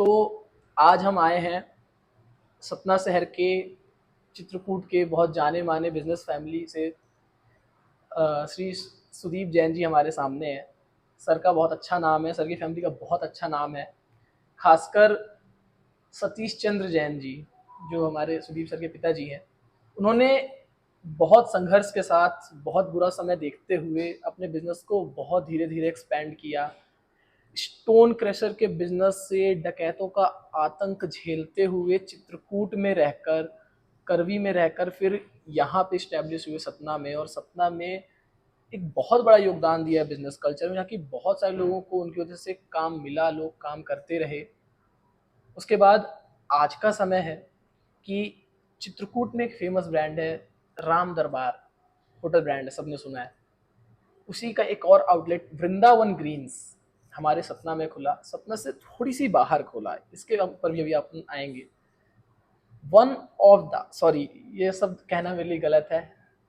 तो आज हम आए हैं सतना शहर के चित्रकूट के बहुत जाने माने बिजनेस फैमिली से। श्री सुदीप जैन जी हमारे सामने हैं। सर का बहुत अच्छा नाम है, सर की फैमिली का बहुत अच्छा नाम है। खासकर सतीश चंद्र जैन जी, जो हमारे सुदीप सर के पिताजी हैं, उन्होंने बहुत संघर्ष के साथ बहुत बुरा समय देखते हुए अपने बिजनेस को बहुत धीरे धीरे एक्सपैंड किया। स्टोन क्रशर के बिजनेस से डकैतों का आतंक झेलते हुए चित्रकूट में रहकर, करवी में रहकर, फिर यहाँ पे स्टैब्लिश हुए सतना में, और सतना में एक बहुत बड़ा योगदान दिया बिजनेस कल्चर में, जहाँ की बहुत सारे लोगों को उनकी वजह से काम मिला, लोग काम करते रहे। उसके बाद आज का समय है कि चित्रकूट में एक फेमस ब्रांड है, राम दरबार होटल ब्रांड है, सबने सुना है। उसी का एक और आउटलेट वृंदावन ग्रीन्स हमारे सतना में खुला, सतना से थोड़ी सी बाहर खोला है, इसके ऊपर भी अभी आप आएंगे। वन ऑफ द, सॉरी ये सब कहना मेरे लिए गलत है,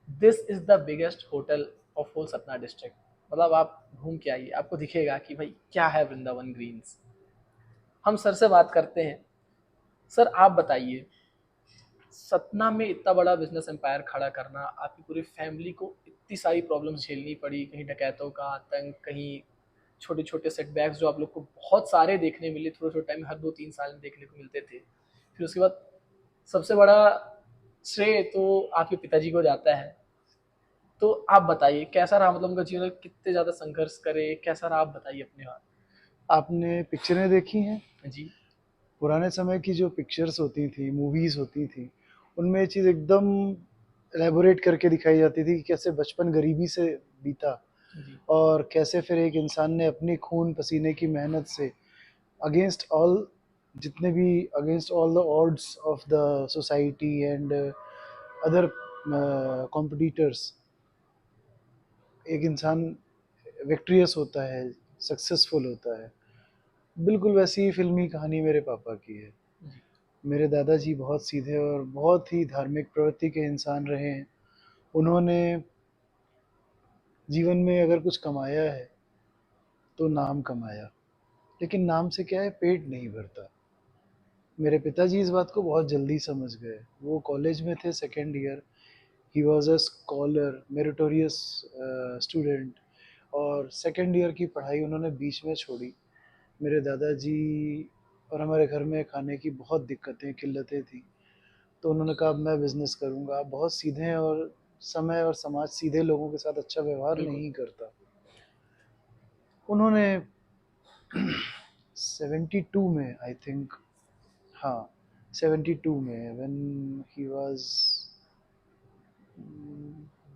this is the biggest hotel of whole Satna district. मतलब आप घूम के आइए, आपको दिखेगा कि भाई क्या है वृंदावन ग्रीन्स। हम सर से बात करते हैं। सर आप बताइए, सतना में इतना बड़ा बिजनेस एम्पायर खड़ा करना, आपकी पूरी फैमिली को इतनी सारी प्रॉब्लम्स झेलनी पड़ी, कहीं डकैतों का आतंक, कहीं छोटे छोटे सेटबैक्स जो आप लोग को बहुत सारे देखने मिले थोड़े थोड़े टाइम में, हर 2-3 साल में देखने को मिलते थे। फिर उसके बाद सबसे बड़ा श्रेय तो आपके पिताजी को जाता है। तो आप बताइए कैसा रहा, मतलब उनका जीवन, कितने ज़्यादा संघर्ष करे, कैसा रहा, आप बताइए अपने बात। आपने पिक्चरें देखी हैं? जी। पुराने समय की जो पिक्चर्स होती थी, मूवीज़ होती थी, उनमें ये चीज़ एकदम एलैबोरेट करके दिखाई जाती थी कि कैसे बचपन गरीबी से बीता जी। और कैसे फिर एक इंसान ने अपनी खून पसीने की मेहनत से अगेंस्ट ऑल जितने भी against all the odds of the society and other competitors एक इंसान विक्ट्रियस होता है, सक्सेसफुल होता है। बिल्कुल वैसी ही फ़िल्मी कहानी मेरे पापा की है। जी। मेरे दादाजी बहुत सीधे और बहुत ही धार्मिक प्रवृत्ति के इंसान रहे हैं। उन्होंने जीवन में अगर कुछ कमाया है, तो नाम कमाया, लेकिन नाम से क्या है, पेट नहीं भरता। मेरे पिताजी इस बात को बहुत जल्दी समझ गए। वो कॉलेज में थे, second year, he was a scholar, meritorious student, और सेकंड ईयर की पढ़ाई उन्होंने बीच में छोड़ी। मेरे दादाजी और हमारे घर में खाने की बहुत दिक्कतें, किल्लतें थी, तो उन्होंने कहा अब मैं बिज़नेस करूँगा। आप बहुत सीधे हैं और समय और समाज सीधे लोगों के साथ अच्छा व्यवहार बिल्कुल। नहीं करता। उन्होंने 72 में आई थिंक, हाँ 72 में, when he was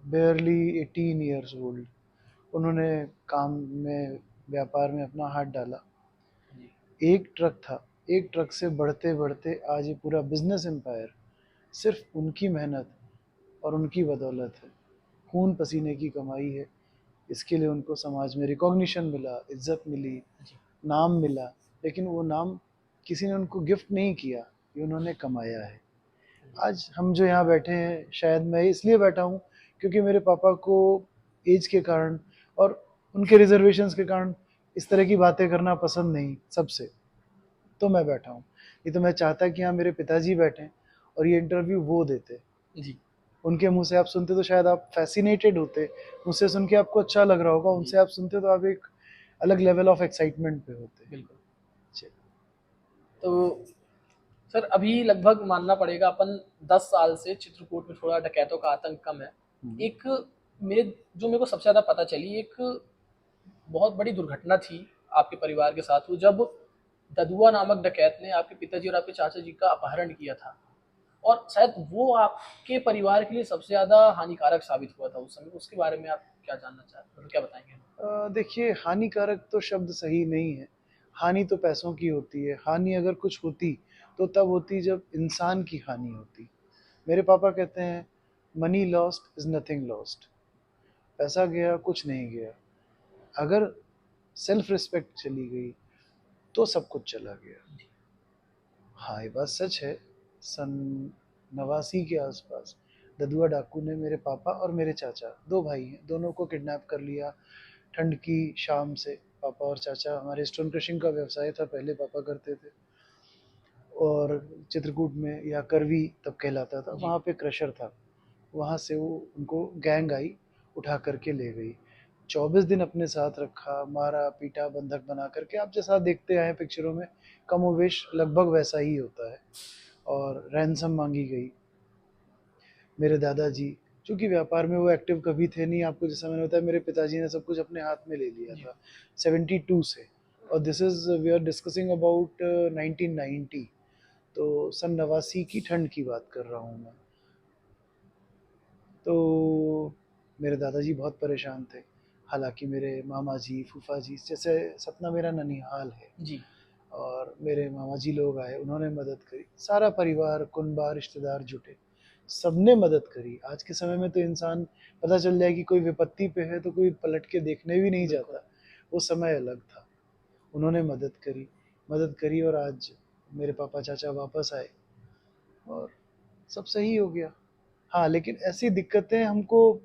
बेयरली 18 years old, उन्होंने काम में, व्यापार में अपना हाथ डाला। जी। एक ट्रक था, एक ट्रक से बढ़ते बढ़ते आज ये पूरा बिजनेस एम्पायर सिर्फ उनकी मेहनत और उनकी बदौलत है। खून पसीने की कमाई है। इसके लिए उनको समाज में रिकॉग्निशन मिला, इज्जत मिली, जी। नाम मिला, लेकिन वो नाम किसी ने उनको गिफ्ट नहीं किया, ये उन्होंने कमाया है। आज हम जो यहाँ बैठे हैं, शायद मैं इसलिए बैठा हूँ क्योंकि मेरे पापा को एज के कारण और उनके रिजर्वेशंस के कारण इस तरह की बातें करना पसंद नहीं सबसे, तो मैं बैठा हूँ। नहीं तो मैं चाहता कि यहाँ मेरे पिताजी बैठें और ये इंटरव्यू वो देते। जी। उनके मुंह से आप सुनते तो शायद आप फैसिनेटेड होते, मुझसे सुन के आपको अच्छा लग रहा होगा, जी। उनसे आप सुनते तो आप एक अलग लेवल ऑफ एक्साइटमेंट पे होते। बिल्कुल। चलिए। तो सर अभी लगभग मानना पड़ेगा, अपन 10 साल से चित्रकूट में थोड़ा डकैतों का आतंक कम है। हम्म। एक मेरे को सबसे ज़्यादा पता चली, एक बहुत बड़ी दुर्घटना थी आपके परिवार के साथ, वो जब ददुआ नामक डकैत ने आपके पिताजी और आपके चाचा जी का अपहरण किया था। और शायद वो आपके परिवार के लिए सबसे ज़्यादा हानिकारक साबित हुआ था उस समय। उसके बारे में आप क्या जानना चाहते हैं, मतलब क्या बताएंगे? देखिए, हानिकारक तो शब्द सही नहीं है। हानि तो पैसों की होती है। हानि अगर कुछ होती तो तब होती जब इंसान की हानि होती। मेरे पापा कहते हैं, money lost is nothing lost. पैसा गया कुछ नहीं गया। अगर सेल्फ रिस्पेक्ट चली गई तो सब कुछ चला गया। हाँ, ये बात सच है। सन 89 के आसपास ददुआ डाकू ने मेरे पापा और मेरे चाचा, दो भाई हैं, दोनों को किडनैप कर लिया ठंड की शाम से। पापा और चाचा, हमारे स्टोन क्रशिंग का व्यवसाय था पहले, पापा करते थे। और चित्रकूट में, या करवी तब कहलाता था, जी। वहाँ पे क्रशर था। वहाँ से वो उनको गैंग आई, उठा करके ले गई। 24 दिन अपने साथ रखा, मारा पीटा, बंधक बना करके। आप जैसा देखते आए हैं पिक्चरों में, कमोवेश लगभग वैसा ही होता है। और रैंसम मांगी गई। मेरे दादाजी, चूंकि व्यापार में वो एक्टिव कभी थे नहीं, आपको जैसा मैंने बताया, मेरे पिताजी ने सब कुछ अपने हाथ में ले लिया जी। था 72 से। और this is we are discussing about 1990। तो सन 89 की ठंड की बात कर रहा हूँ मैं। तो मेरे दादाजी बहुत परेशान थे। हालांकि मेरे मामा जी, फूफा जी, जैसे सतना मेरा ननिहाल है, जी। और मेरे मामा जी लोग आए, उन्होंने मदद करी। सारा परिवार, कुनबा, रिश्तेदार जुटे, सबने मदद करी। आज के समय में तो इंसान, पता चल जाए कि कोई विपत्ति पे है तो कोई पलट के देखने भी नहीं बिल्कुल। जाता। वो समय अलग था। उन्होंने मदद करी और आज मेरे पापा चाचा वापस आए और सब सही हो गया। हाँ, लेकिन ऐसी दिक्कतें हमको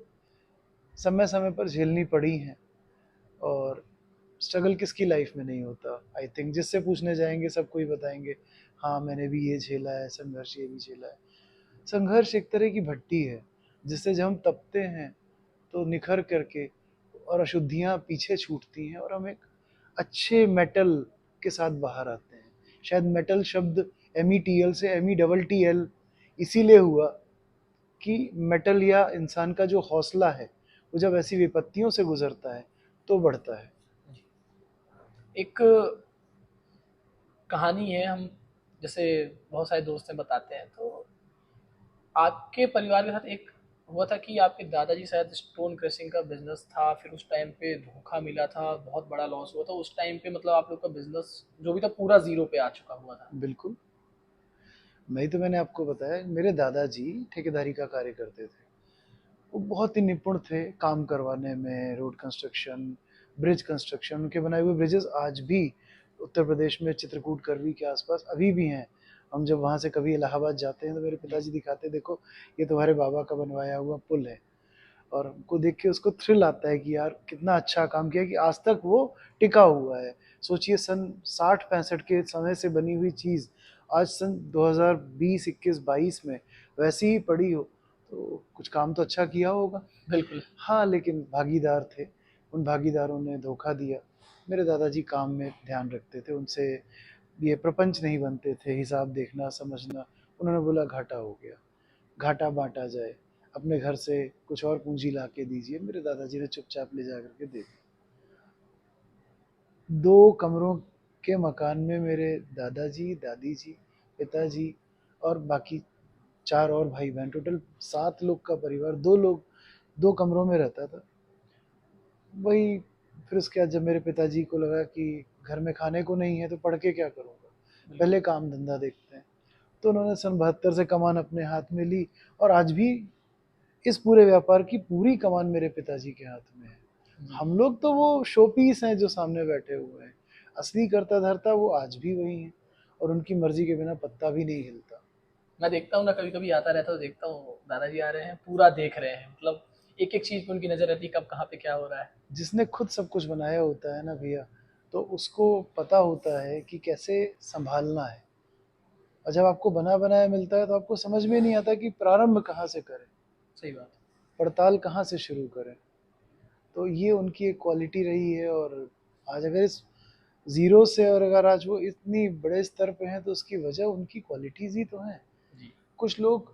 समय समय पर झेलनी पड़ी हैं। और स्ट्रगल किसकी लाइफ में नहीं होता। आई थिंक जिससे पूछने जाएंगे सब कोई बताएंगे, हाँ मैंने भी ये झेला है, संघर्ष ये भी झेला है। संघर्ष एक तरह की भट्टी है, जिससे जब हम तपते हैं तो निखर करके और अशुद्धियाँ पीछे छूटती हैं, और हम एक अच्छे मेटल के साथ बाहर आते हैं। शायद मेटल शब्द METL से METTL इसीलिए हुआ कि मेटल, या इंसान का जो हौसला है, वो जब ऐसी विपत्तियों से गुजरता है तो बढ़ता है। जी। एक कहानी है, हम जैसे बहुत सारे दोस्त हैं बताते हैं, तो आपके परिवार के साथ एक हुआ था कि आपके दादाजी शायद स्टोन क्रशिंग का बिजनेस था, फिर उस टाइम पे धोखा मिला था, बहुत बड़ा लॉस हुआ था उस टाइम पे, मतलब आप लोग का बिजनेस जो भी था पूरा जीरो पे आ चुका हुआ था। बिल्कुल। नहीं तो मैंने आपको बताया, मेरे दादाजी ठेकेदारी का कार्य करते थे। वो बहुत ही निपुण थे काम करवाने में, रोड कंस्ट्रक्शन, ब्रिज कंस्ट्रक्शन। उनके बनाए हुए ब्रिजेस आज भी उत्तर प्रदेश में चित्रकूट, करवी के आसपास अभी भी हैं। हम जब वहाँ से कभी इलाहाबाद जाते हैं तो मेरे जी। पिताजी दिखाते, देखो ये तुम्हारे बाबा का बनवाया हुआ पुल है। और हमको देख के उसको थ्रिल आता है कि यार कितना अच्छा काम किया कि आज तक वो टिका हुआ है। सोचिए, सन 60-65 के समय से बनी हुई चीज़ आज सन 2020, 21, 22 में वैसी ही पड़ी हो, तो कुछ काम तो अच्छा किया होगा। बिल्कुल। हाँ, लेकिन भागीदार थे, उन भागीदारों ने धोखा दिया। मेरे दादाजी काम में ध्यान रखते थे, उनसे ये प्रपंच नहीं बनते थे, हिसाब देखना समझना। उन्होंने बोला घाटा हो गया, घाटा बाँटा जाए, अपने घर से कुछ और पूँजी ला के दीजिए। मेरे दादाजी ने चुपचाप ले जा कर के दे दी। 2 कमरों के मकान में मेरे दादाजी, दादी जी, पिताजी और बाकी 4 और भाई-बहन, टोटल 7 लोग का परिवार, 2 लोग 2 कमरों में रहता था। वही, फिर उसके बाद जब मेरे पिताजी को लगा कि घर में खाने को नहीं है तो पढ़ के क्या करूँगा, बिल्कुल। पहले काम धंधा देखते हैं। तो उन्होंने सन 72 से कमान अपने हाथ में ली, और आज भी इस पूरे व्यापार की पूरी कमान मेरे पिताजी के हाथ में है। जी। हम लोग तो वो शो पीस हैं जो सामने बैठे हुए हैं, असली कर्ता धर्ता वो आज भी वही हैं, और उनकी मर्जी के बिना पत्ता भी नहीं हिलता। मैं देखता हूँ ना, कभी कभी आता रहता हूँ, देखता हूँ दादाजी आ रहे हैं, पूरा देख रहे हैं, मतलब एक एक चीज पे उनकी नजर रहती है, कब कहाँ पे क्या हो रहा है। जिसने खुद सब कुछ बनाया होता है ना भैया, तो उसको पता होता है कि कैसे संभालना है। और जब आपको बना बनाया मिलता है तो आपको समझ में नहीं आता कि प्रारंभ कहाँ से करें, सही बात। पड़ताल कहाँ से शुरू करें। तो ये उनकी एक क्वालिटी रही है। और आज अगर इस ज़ीरो से, और अगर आज वो इतनी बड़े स्तर पे हैं, तो उसकी वजह उनकी क्वालिटीज़ ही तो हैं। जी। कुछ लोग,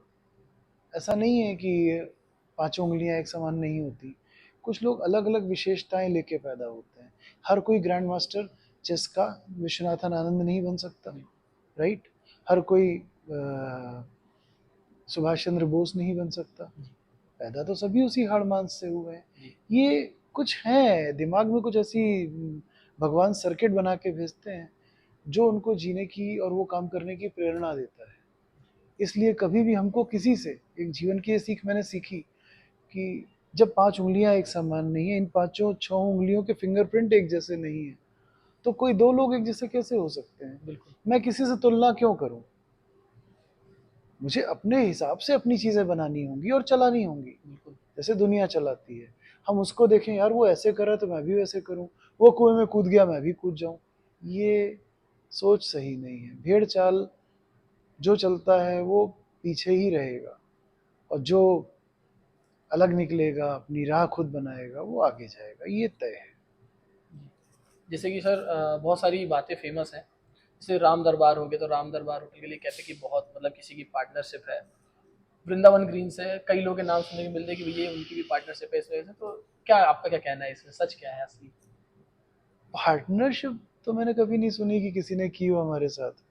ऐसा नहीं है कि पाँचों उँगलियाँ एक समान नहीं होती। कुछ लोग अलग-अलग विशेषताएँ लेके पैदा होते हैं। हर कोई ग्रैंड मास्टर चेस का विश्वनाथन आनंद नहीं बन सकता, बिल्कुल। राइट? हर कोई सुभाष चंद्र बोस नहीं बन सकता। जी। पैदा तो सभी उसी हाड़ मांस से हुए हैं। जी। ये कुछ है दिमाग में, कुछ ऐसी भगवान सर्किट बना के भेजते हैं जो उनको जीने की और वो काम करने की प्रेरणा देता है। इसलिए कभी भी हमको किसी से, एक जीवन की ये सीख मैंने सीखी कि जब 5 उँगलियाँ एक समान नहीं है, इन पाँचों 6 उँगलियों के फिंगरप्रिंट एक जैसे नहीं है, तो कोई 2 लोग एक जैसे कैसे हो सकते हैं? बिल्कुल। मैं किसी से तुलना क्यों करूँ? मुझे अपने हिसाब से अपनी चीज़ें बनानी होंगी और चलानी होंगी, बिल्कुल। जैसे दुनिया चलाती है। हम उसको देखें, यार वो ऐसे कर रहा है तो मैं भी वैसे करूँ, वो कुएँ में कूद गया मैं भी कूद जाऊँ। ये सोच सही नहीं है। भेड़ चाल जो चलता है वो पीछे ही रहेगा, और जो अलग निकलेगा, अपनी राह खुद बनाएगा, वो आगे जाएगा, ये तय है। जैसे कि सर बहुत सारी बातें फेमस हैं, जैसे राम दरबार हो गया, तो राम दरबार होटल के लिए कहते हैं कि बहुत मतलब किसी की पार्टनरशिप है। वृंदावन ग्रीन से कई लोगों के नाम सुनने को मिलते हैं कि भैया उनकी भी पार्टनरशिप है इस वजह से। तो क्या आपका क्या कहना है इसमें, सच क्या है असली? पार्टनरशिप तो मैंने कभी नहीं सुनी कि किसी ने की हो हमारे साथ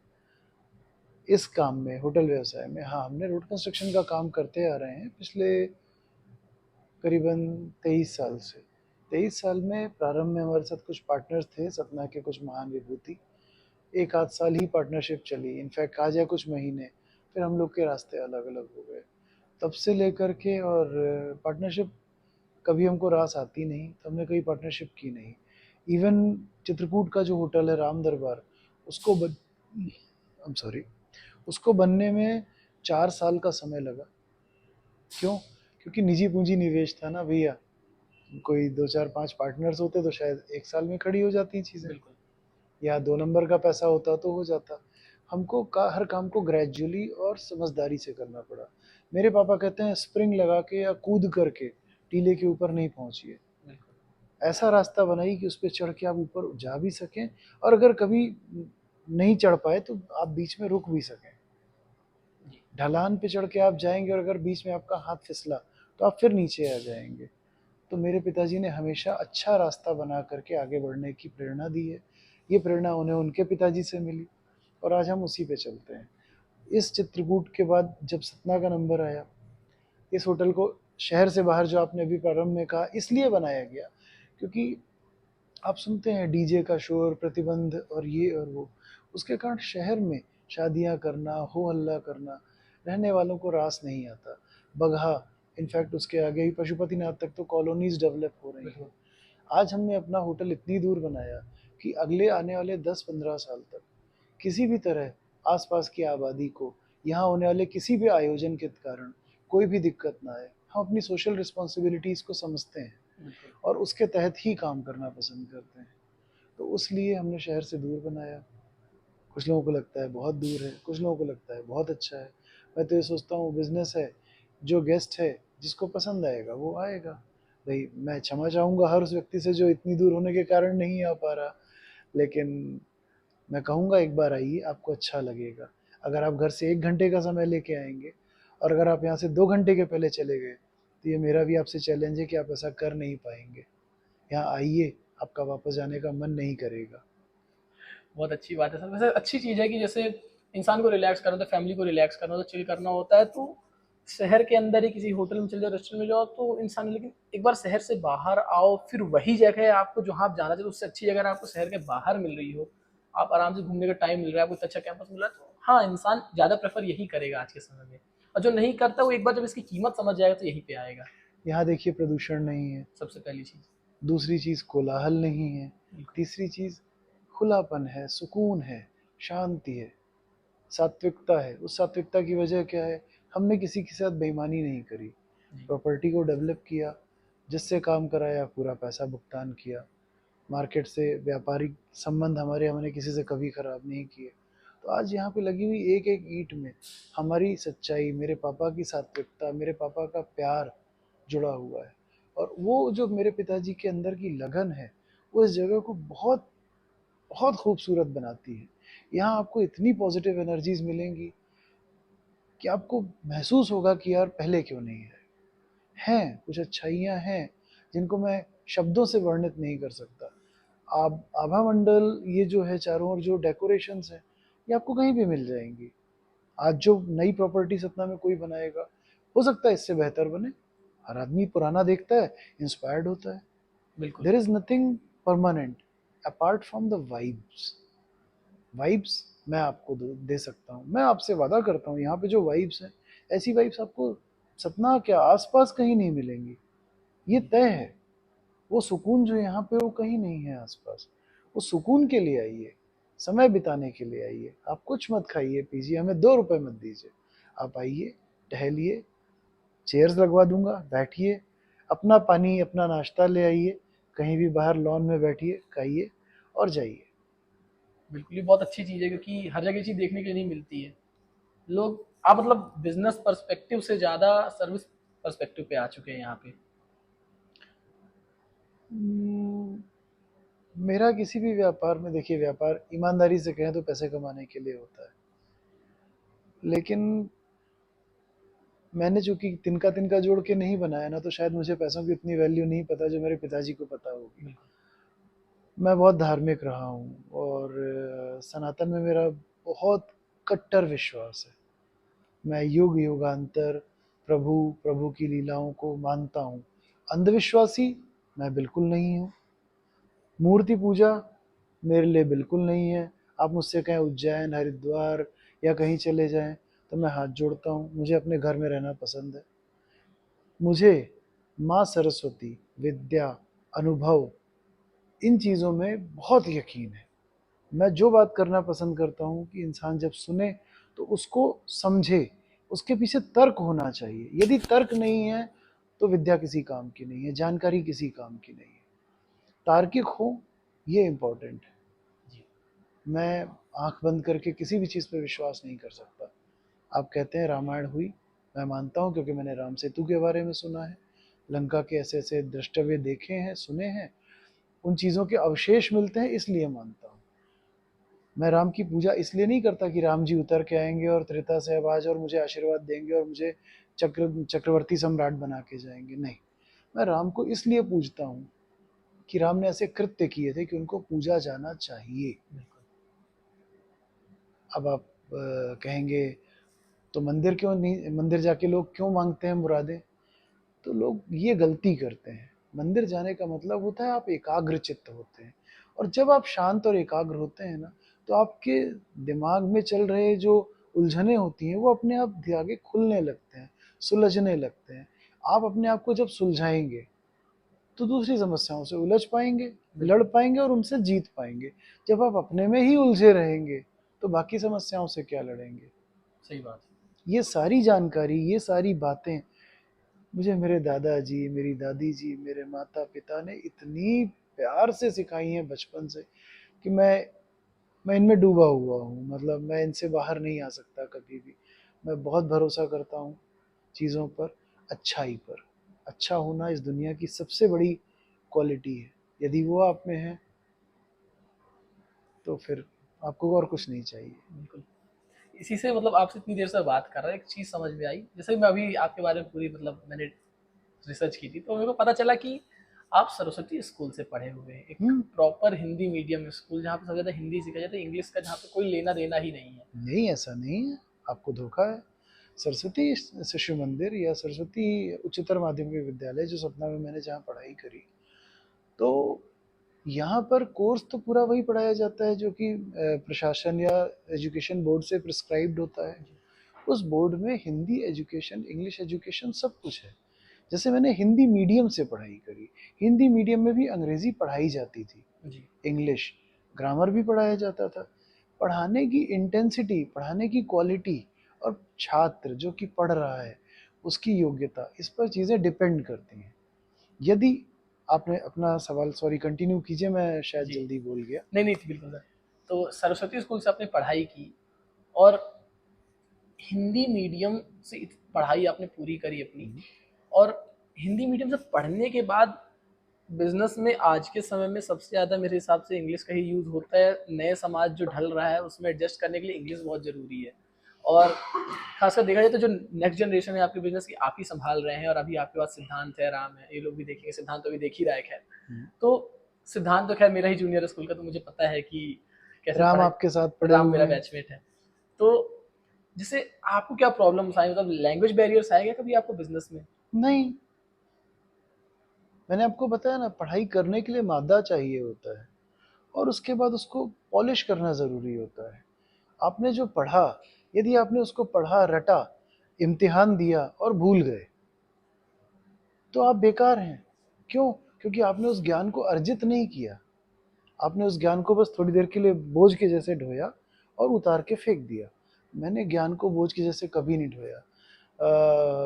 इस काम में, होटल व्यवसाय में। हाँ, हमने रोड कंस्ट्रक्शन का काम करते आ रहे हैं पिछले करीबन 23 साल से। 23 साल में प्रारंभ में हमारे साथ कुछ पार्टनर्स थे, सतना के कुछ महान विभूति। एक आध साल ही पार्टनरशिप चली, इनफैक्ट कहा जाए कुछ महीने, फिर हम लोग के रास्ते अलग अलग हो गए। तब से लेकर के, और पार्टनरशिप कभी हमको रास आती नहीं, तो हमने कभी पार्टनरशिप की नहीं। इवन चित्रकूट का जो होटल है राम दरबार, उसको I'm सॉरी, उसको बनने में 4 साल का समय लगा। क्यों? क्योंकि निजी पूंजी निवेश था ना भैया। कोई दो चार पांच पार्टनर्स होते तो शायद 1 साल में खड़ी हो जाती चीज़ें, बिल्कुल। या 2 नंबर का पैसा होता तो हो जाता। हमको हर काम को ग्रेजुअली और समझदारी से करना पड़ा। मेरे पापा कहते हैं स्प्रिंग लगा के या कूद करके टीले के ऊपर नहीं पहुंचिए। बिल्कुल। ऐसा रास्ता बनाइए कि उस पर चढ़ के आप ऊपर जा भी सकें, और अगर कभी नहीं चढ़ पाए तो आप बीच में रुक भी सकें। जी। ढलान पे चढ़ के आप जाएंगे और अगर बीच में आपका हाथ फिसला तो आप फिर नीचे आ जाएंगे। तो मेरे पिताजी ने हमेशा अच्छा रास्ता बना करके आगे बढ़ने की प्रेरणा दी है। ये प्रेरणा उन्हें उनके पिताजी से मिली, और आज हम उसी पे चलते हैं। इस चित्रकूट के बाद जब सतना का नंबर आया, इस होटल को शहर से बाहर, जो आपने अभी प्रारंभ में कहा, इसलिए बनाया गया क्योंकि आप सुनते हैं डीजे का शोर, प्रतिबंध और ये और वो, उसके कारण शहर में शादियां करना, हो हल्ला करना, रहने वालों को रास नहीं आता। बगहा, इनफैक्ट उसके आगे ही पशुपतिनाथ तक तो कॉलोनीज डेवलप हो रही हैं। बिल्कुल। आज हमने अपना होटल इतनी दूर बनाया कि अगले आने वाले 10-15 साल तक किसी भी तरह आसपास की आबादी को यहाँ होने वाले किसी भी आयोजन के कारण कोई भी दिक्कत ना आए। हम अपनी सोशल रिस्पॉन्सिबिलिटीज़ को समझते हैं बिल्कुल। और उसके तहत ही काम करना पसंद करते हैं। तो उसलिए हमने शहर से दूर बनाया। कुछ लोगों को लगता है बहुत दूर है, कुछ लोगों को लगता है बहुत अच्छा है। मैं तो ये सोचता हूँ बिजनेस है, जो गेस्ट है जिसको पसंद आएगा वो आएगा। भाई मैं क्षमा चाहूँगा हर उस व्यक्ति से जो इतनी दूर होने के कारण नहीं आ पा रहा, लेकिन मैं कहूँगा एक बार आइए, आपको अच्छा लगेगा। अगर आप घर से 1 घंटे का समय लेके आएंगे, और अगर आप यहाँ से 2 घंटे के पहले चले गए, तो ये मेरा भी आपसे चैलेंज है कि आप ऐसा कर नहीं पाएंगे। यहाँ आइए, आपका वापस जाने का मन नहीं करेगा। बहुत अच्छी बात है सर। वैसे अच्छी चीज़ है कि जैसे इंसान को रिलैक्स करना हो, तो फैमिली को रिलैक्स करना हो, तो चिल करना होता है, तो शहर के अंदर ही किसी होटल में चले जाओ, रेस्टोरेंट में जाओ तो इंसान, लेकिन एक बार शहर से बाहर आओ, फिर वही जगह आपको जहाँ आप जाना चाहिए उससे अच्छी जगह आपको शहर के बाहर मिल रही हो, आप आराम से घूमने का टाइम मिल रहा है, आपको इतना अच्छा कैंपस मिल रहा है, तो हाँ, इंसान ज़्यादा प्रेफर यही करेगा आज के समय में। और जो नहीं करता वो एक बार जब इसकी कीमत समझ जाएगा तो यहीं पे आएगा। यहाँ देखिए प्रदूषण नहीं है, सबसे पहली चीज़। दूसरी चीज़ कोलाहल नहीं है, बिल्कुल। तीसरी चीज़ खुलापन है, सुकून है, शांति है, सात्विकता है। उस सात्विकता की वजह क्या है? हमने किसी के साथ बेईमानी नहीं करी, जी। प्रॉपर्टी को डेवलप किया, जिससे काम कराया पूरा पैसा भुगतान किया। मार्केट से व्यापारिक संबंध हमारे, हमने किसी से कभी खराब नहीं किए। तो आज यहाँ पे लगी हुई एक एक ईंट में हमारी सच्चाई, मेरे पापा की सात्विकता, मेरे पापा का प्यार जुड़ा हुआ है। और वो जो मेरे पिताजी के अंदर की लगन है, वो इस जगह को बहुत बहुत खूबसूरत बनाती है। यहाँ आपको इतनी पॉजिटिव एनर्जीज मिलेंगी कि आपको महसूस होगा कि यार पहले क्यों नहीं है। हैं कुछ अच्छाइयाँ हैं जिनको मैं शब्दों से वर्णित नहीं कर सकता। आप आभा मंडल, ये जो है चारों ओर जो डेकोरेशंस हैं, ये आपको कहीं भी मिल जाएंगी। आज जो नई प्रॉपर्टी सतना में कोई बनाएगा, हो सकता है इससे बेहतर बने। हर आदमी पुराना देखता है, इंस्पायर्ड होता है। बिल्कुल। There is nothing permanent apart from the vibes. Vibes मैं आपको दे सकता हूँ, मैं आपसे वादा करता हूँ, यहाँ पे जो वाइब्स हैं, ऐसी वाइब्स आपको सतना क्या आसपास कहीं नहीं मिलेंगी। ये जी। तय है। वो सुकून जो यहाँ पे, वो कहीं नहीं है आसपास। वो सुकून के लिए आइए, समय बिताने के लिए आइए। आप कुछ मत खाइए पीजिए, हमें 2 रुपए मत दीजिए। आप आइए, टहलिए, चेयर्स लगवा दूंगा, बैठिए, अपना पानी अपना नाश्ता ले आइए, कहीं भी बाहर लॉन में बैठिए, खाइए और जाइए। बिल्कुल, ये बहुत अच्छी चीज़ है क्योंकि हर जगह ये चीज़ देखने के लिए नहीं मिलती है। लोग आप मतलब बिजनेस पर्सपेक्टिव से ज़्यादा सर्विस पर्सपेक्टिव पे आ चुके हैं यहाँ पे। हम्म, मेरा किसी भी व्यापार में, देखिए व्यापार ईमानदारी से कहें तो पैसे कमाने के लिए होता है, लेकिन मैंने चूंकि तिनका तिनका जोड़ के नहीं बनाया ना, तो शायद मुझे पैसों की उतनी वैल्यू नहीं पता जो मेरे पिताजी को पता होगी। बिल्कुल। मैं बहुत धार्मिक रहा हूँ और सनातन में मेरा बहुत कट्टर विश्वास है। मैं युग युगांतर प्रभु प्रभु की लीलाओं को मानता हूँ। अंधविश्वासी मैं बिल्कुल नहीं हूँ। मूर्ति पूजा मेरे लिए बिल्कुल नहीं है। आप मुझसे कहें उज्जैन, हरिद्वार या कहीं चले जाएं तो मैं हाथ जोड़ता हूँ। मुझे अपने घर में रहना पसंद है। मुझे माँ सरस्वती, विद्या, अनुभव, इन चीज़ों में बहुत यकीन है। मैं जो बात करना पसंद करता हूँ कि इंसान जब सुने तो उसको समझे, उसके पीछे तर्क होना चाहिए। यदि तर्क नहीं है तो विद्या किसी काम की नहीं है, जानकारी किसी काम की नहीं है। तार्किक हो, ये इम्पोर्टेंट है। जी। मैं आंख बंद करके किसी भी चीज़ पर विश्वास नहीं कर सकता। आप कहते हैं रामायण हुई, मैं मानता हूँ क्योंकि मैंने राम सेतु के बारे में सुना है, लंका के ऐसे ऐसे द्रष्टव्य देखे हैं, सुने हैं, उन चीज़ों के अवशेष मिलते हैं, इसलिए मानता हूँ। मैं राम की पूजा इसलिए नहीं करता कि राम जी उतर के आएंगे और त्रेता से अब आज और मुझे आशीर्वाद देंगे और मुझे चक्रवर्ती सम्राट बना के जाएंगे, नहीं। मैं राम को इसलिए पूजता हूँ कि राम ने ऐसे कृत्य किए थे कि उनको पूजा जाना चाहिए। बिल्कुल। अब आप कहेंगे तो मंदिर क्यों नहीं, मंदिर जाके लोग क्यों मांगते हैं मुरादें? तो लोग ये गलती करते हैं। मंदिर जाने का मतलब होता है आप एकाग्र चित्त होते हैं, और जब आप शांत और एकाग्र होते हैं ना, तो आपके दिमाग में चल रहे जो उलझने होती हैं वो अपने आप आगे खुलने लगते हैं, सुलझने लगते हैं। आप अपने आप को जब सुलझाएंगे तो दूसरी समस्याओं से उलझ पाएंगे, लड़ बिल्कुल। पाएंगे और उनसे जीत पाएंगे। जब आप अपने में ही उलझे रहेंगे तो बाकी समस्याओं से क्या लड़ेंगे? सही बात ये सारी जानकारी, ये सारी बातें मुझे मेरे दादाजी, मेरी दादी जी, मेरे माता पिता ने इतनी प्यार से सिखाई हैं बचपन से कि मैं इनमें डूबा हुआ हूँ। मतलब मैं इनसे बाहर नहीं आ सकता कभी भी। मैं बहुत भरोसा करता हूँ चीज़ों पर, अच्छाई पर। अच्छा होना इस दुनिया की सबसे बड़ी क्वालिटी है। यदि वो आप में है तो फिर आपको और कुछ नहीं चाहिए। है। बिल्कुल। इसी से मतलब आपसे इतनी देर से बात कर रहे हैं, एक चीज़ समझ में आई। जैसे मैं अभी आपके बारे में पूरी मतलब मैंने रिसर्च की थी, तो मेरे को पता चला कि आप सरस्वती स्कूल से पढ़े हुए हैं, एक हम्म, प्रॉपर हिंदी मीडियम स्कूल जहाँ पे सबसे ज़्यादा हिंदी सीखा जाता है, इंग्लिश का जहाँ पे कोई लेना देना ही नहीं है। नहीं ऐसा नहीं है, आपको धोखा है। सरस्वती शिशु मंदिर या सरस्वती उच्चतर माध्यमिक विद्यालय जो सतना में मैंने जहाँ पढ़ाई करी, तो यहाँ पर कोर्स तो पूरा वही पढ़ाया जाता है जो कि प्रशासन या एजुकेशन बोर्ड से प्रिस्क्राइब्ड होता है। जी। उस बोर्ड में हिंदी एजुकेशन, इंग्लिश एजुकेशन सब कुछ है। जैसे मैंने हिंदी मीडियम से पढ़ाई करी, हिंदी मीडियम में भी अंग्रेजी पढ़ाई जाती थी, जी। इंग्लिश, ग्रामर भी पढ़ाया जाता था। पढ़ाने की इंटेंसिटी, पढ़ाने की क्वालिटी और छात्र जो कि पढ़ रहा है उसकी योग्यता, इस पर चीज़ें डिपेंड करती हैं। यदि आपने अपना सवाल, सॉरी कंटिन्यू कीजिए, मैं शायद जी। जल्दी बोल गया। नहीं नहीं थी बिल्कुल सर। तो सरस्वती स्कूल से आपने पढ़ाई की और हिंदी मीडियम से पढ़ाई आपने पूरी करी अपनी, और हिंदी मीडियम से पढ़ने के बाद बिजनेस में आज के समय में सबसे ज़्यादा मेरे हिसाब से इंग्लिश का ही यूज़ होता है। नए समाज जो ढल रहा है उसमें एडजस्ट करने के लिए इंग्लिश बहुत ज़रूरी है। और खासकर देखा जाए तो जो नेक्स्ट जनरेशन है आपके बिजनेस की, आप ही संभाल रहे हैं, और अभी आपके पास सिद्धांत है, राम है, ये लोग भी देखेंगे। सिद्धांत तो अभी देख ही रहा है खैर। तो सिद्धांत तो खैर मेरा ही जूनियर है स्कूल का, तो मुझे पता है कि कैसे राम पढ़ाई। आपके साथ पढ़े राम हुए मेरा हैं। बैचमेट है। तो जैसे आपको क्या प्रॉब्लम्स आई, मतलब लैंग्वेज बैरियर्स आए क्या कभी आपको बिजनेस में? नहीं, मैंने आपको बताया ना, पढ़ाई करने के लिए मादा चाहिए होता है और उसके बाद उसको पॉलिश करना ज़रूरी होता है। आपने जो पढ़ा, यदि आपने उसको पढ़ा, रटा, इम्तिहान दिया और भूल गए तो आप बेकार हैं। क्यों? क्योंकि आपने उस ज्ञान को अर्जित नहीं किया। आपने उस ज्ञान को बस थोड़ी देर के लिए बोझ के जैसे ढोया और उतार के फेंक दिया। मैंने ज्ञान को बोझ के जैसे कभी नहीं ढोया।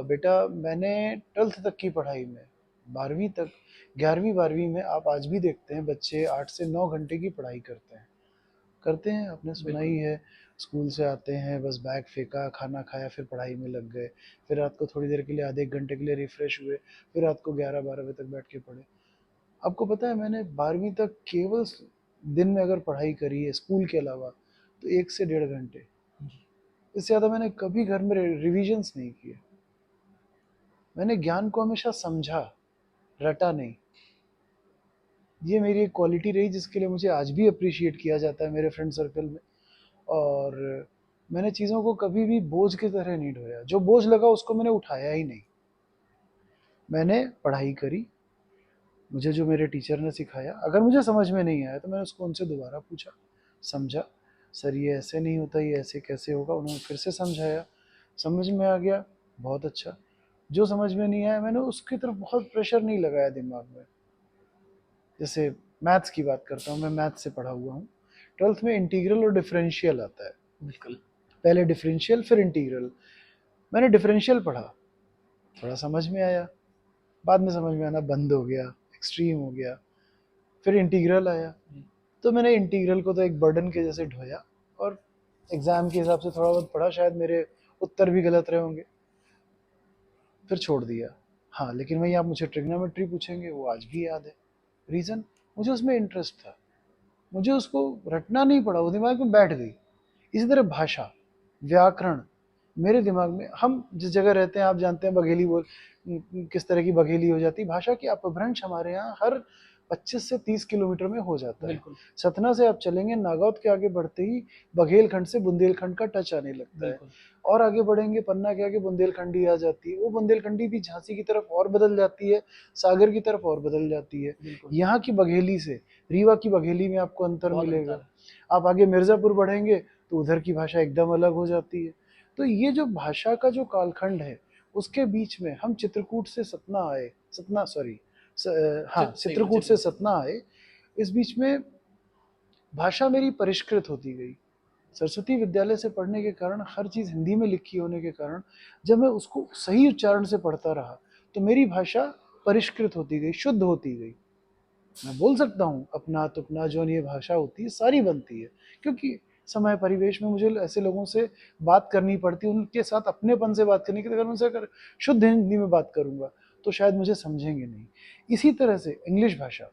बेटा, मैंने 12th तक की पढ़ाई में, 12वीं तक, 11वीं 12वीं में आप आज भी देखते हैं बच्चे 8 से 9 घंटे की पढ़ाई करते हैं। आपने सुना बिल्कुल। ही है। स्कूल से आते हैं, बस बैग फेंका, खाना खाया, फिर पढ़ाई में लग गए। फिर रात को थोड़ी देर के लिए, आधे एक घंटे के लिए रिफ्रेश हुए, फिर रात को 11-12 बजे तक बैठ के पढ़े। आपको पता है मैंने 12वीं तक केवल दिन में अगर पढ़ाई करी है स्कूल के अलावा तो 1 से 1.5 घंटे। इससे ज़्यादा मैंने कभी घर में रिविजन्स नहीं किए। मैंने ज्ञान को हमेशा समझा, रटा नहीं। ये मेरी एक क्वालिटी रही जिसके लिए मुझे आज भी अप्रिशिएट किया जाता है मेरे फ्रेंड सर्कल में। और मैंने चीज़ों को कभी भी बोझ की तरह नहीं ढोया। जो बोझ लगा उसको मैंने उठाया ही नहीं। मैंने पढ़ाई करी, मुझे जो मेरे टीचर ने सिखाया, अगर मुझे समझ में नहीं आया तो मैंने उसको उनसे दोबारा पूछा, समझा, सर ये ऐसे नहीं होता, ये ऐसे कैसे होगा। उन्होंने फिर से समझाया, समझ में आ गया, बहुत अच्छा। जो समझ में नहीं आया मैंने उसकी तरफ बहुत प्रेशर नहीं लगाया दिमाग में। जैसे मैथ्स की बात करता हूँ, मैं मैथ्स से पढ़ा हुआ हूँ। 12th में इंटीग्रल और डिफरेंशियल आता है। बिल्कुल। पहले डिफरेंशियल फिर इंटीग्रल। मैंने डिफरेंशियल पढ़ा, थोड़ा समझ में आया, बाद में समझ में आना बंद हो गया, एक्सट्रीम हो गया। फिर इंटीग्रल आया, तो मैंने इंटीग्रल को तो एक बर्डन के जैसे ढोया और एग्ज़ाम के हिसाब से थोड़ा बहुत पढ़ा, शायद मेरे उत्तर भी गलत रहे होंगे, फिर छोड़ दिया। हाँ, लेकिन वहीं आप मुझे ट्रिग्नोमेट्री पूछेंगे, वो आज भी याद है। रीज़न, मुझे उसमें इंटरेस्ट था, मुझे उसको रटना नहीं पड़ा, वो दिमाग में बैठ गई। इसी तरह भाषा, व्याकरण मेरे दिमाग में, हम जिस जगह रहते हैं आप जानते हैं बघेली बोल किस तरह की बघेली हो जाती है। भाषा की अपभ्रंश हमारे यहाँ हर 25 से 30 किलोमीटर में हो जाता है। बिल्कुल। सतना से आप चलेंगे, नागौद के आगे बढ़ते ही बघेलखंड से बुंदेलखंड का टच आने लगता है। बिल्कुल। और आगे बढ़ेंगे, पन्ना के आगे बुंदेलखंडी आ जाती है। वो बुंदेलखंडी भी झांसी की तरफ और बदल जाती है, सागर की तरफ और बदल जाती है। बिल्कुल। यहाँ की बघेली से रीवा की बघेली में आपको अंतर बहुत मिलेगा। अंतर है। आप आगे मिर्ज़ापुर बढ़ेंगे तो उधर की भाषा एकदम अलग हो जाती है। तो ये जो भाषा का जो कालखंड है, उसके बीच में हम चित्रकूट से सतना आए, सतना सॉरी हाँ, सही बोले, चित्रकूट से सतना आए। इस बीच में भाषा मेरी परिष्कृत होती गई। सरस्वती विद्यालय से पढ़ने के कारण, हर चीज़ हिंदी में लिखी होने के कारण, जब मैं उसको सही उच्चारण से पढ़ता रहा तो मेरी भाषा परिष्कृत होती गई, शुद्ध होती गई। मैं बोल सकता हूँ अपना तुपना, जो ये भाषा होती है सारी बनती है, क्योंकि समय परिवेश में मुझे ऐसे लोगों से बात करनी पड़ती है, उनके साथ अपनेपन से बात करनी, कि अगर उनसे अगर शुद्ध हिंदी में बात करूँगा तो शायद मुझे समझेंगे नहीं। इसी तरह से इंग्लिश भाषा,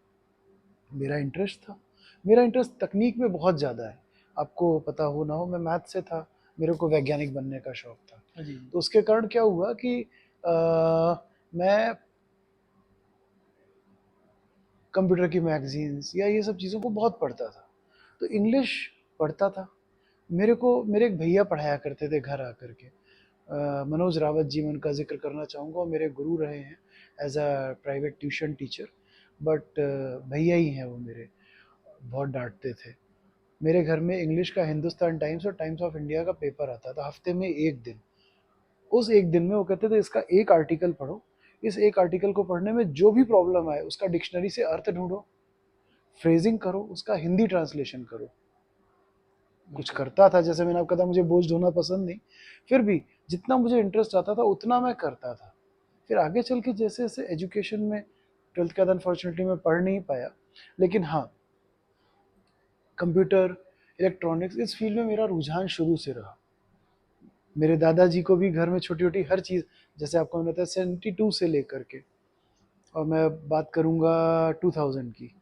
मेरा इंटरेस्ट था। मेरा इंटरेस्ट तकनीक में बहुत ज़्यादा है। आपको पता हो ना हो, मैं मैथ से था, मेरे को वैज्ञानिक बनने का शौक था। जी। तो उसके कारण क्या हुआ कि मैं कंप्यूटर की मैगजीन्स या ये सब चीज़ों को बहुत पढ़ता था, तो इंग्लिश पढ़ता था। मेरे को मेरे एक भैया पढ़ाया करते थे घर आकर के, मनोज रावत जी, मैं उनका जिक्र करना चाहूँगा, और मेरे गुरु रहे हैं as a private tuition teacher. But भैया ही हैं वो मेरे, बहुत डांटते थे। मेरे घर में इंग्लिश का हिंदुस्तान टाइम्स और टाइम्स ऑफ इंडिया का पेपर आता था हफ्ते में एक दिन। उस एक दिन में वो कहते थे इसका एक आर्टिकल पढ़ो, इस एक आर्टिकल को पढ़ने में जो भी प्रॉब्लम आए उसका डिक्शनरी से अर्थ ढूंढो, फ्रेजिंग करो, उसका हिंदी ट्रांसलेशन करो। कुछ करता था, जैसे मैंने आपको कहा मुझे बोझ ढोना पसंद नहीं, फिर भी जितना मुझे इंटरेस्ट आता था उतना मैं करता था। फिर आगे चल के जैसे जैसे एजुकेशन में, 12th के बाद अनफॉर्चुनेटली मैं पढ़ नहीं पाया, लेकिन हाँ, कंप्यूटर, इलेक्ट्रॉनिक्स, इस फील्ड में मेरा रुझान शुरू से रहा। मेरे दादाजी को भी घर में छोटी छोटी हर चीज़, जैसे आपको मैंने बताया 72 से लेकर के, और मैं बात करूँगा 2000 की,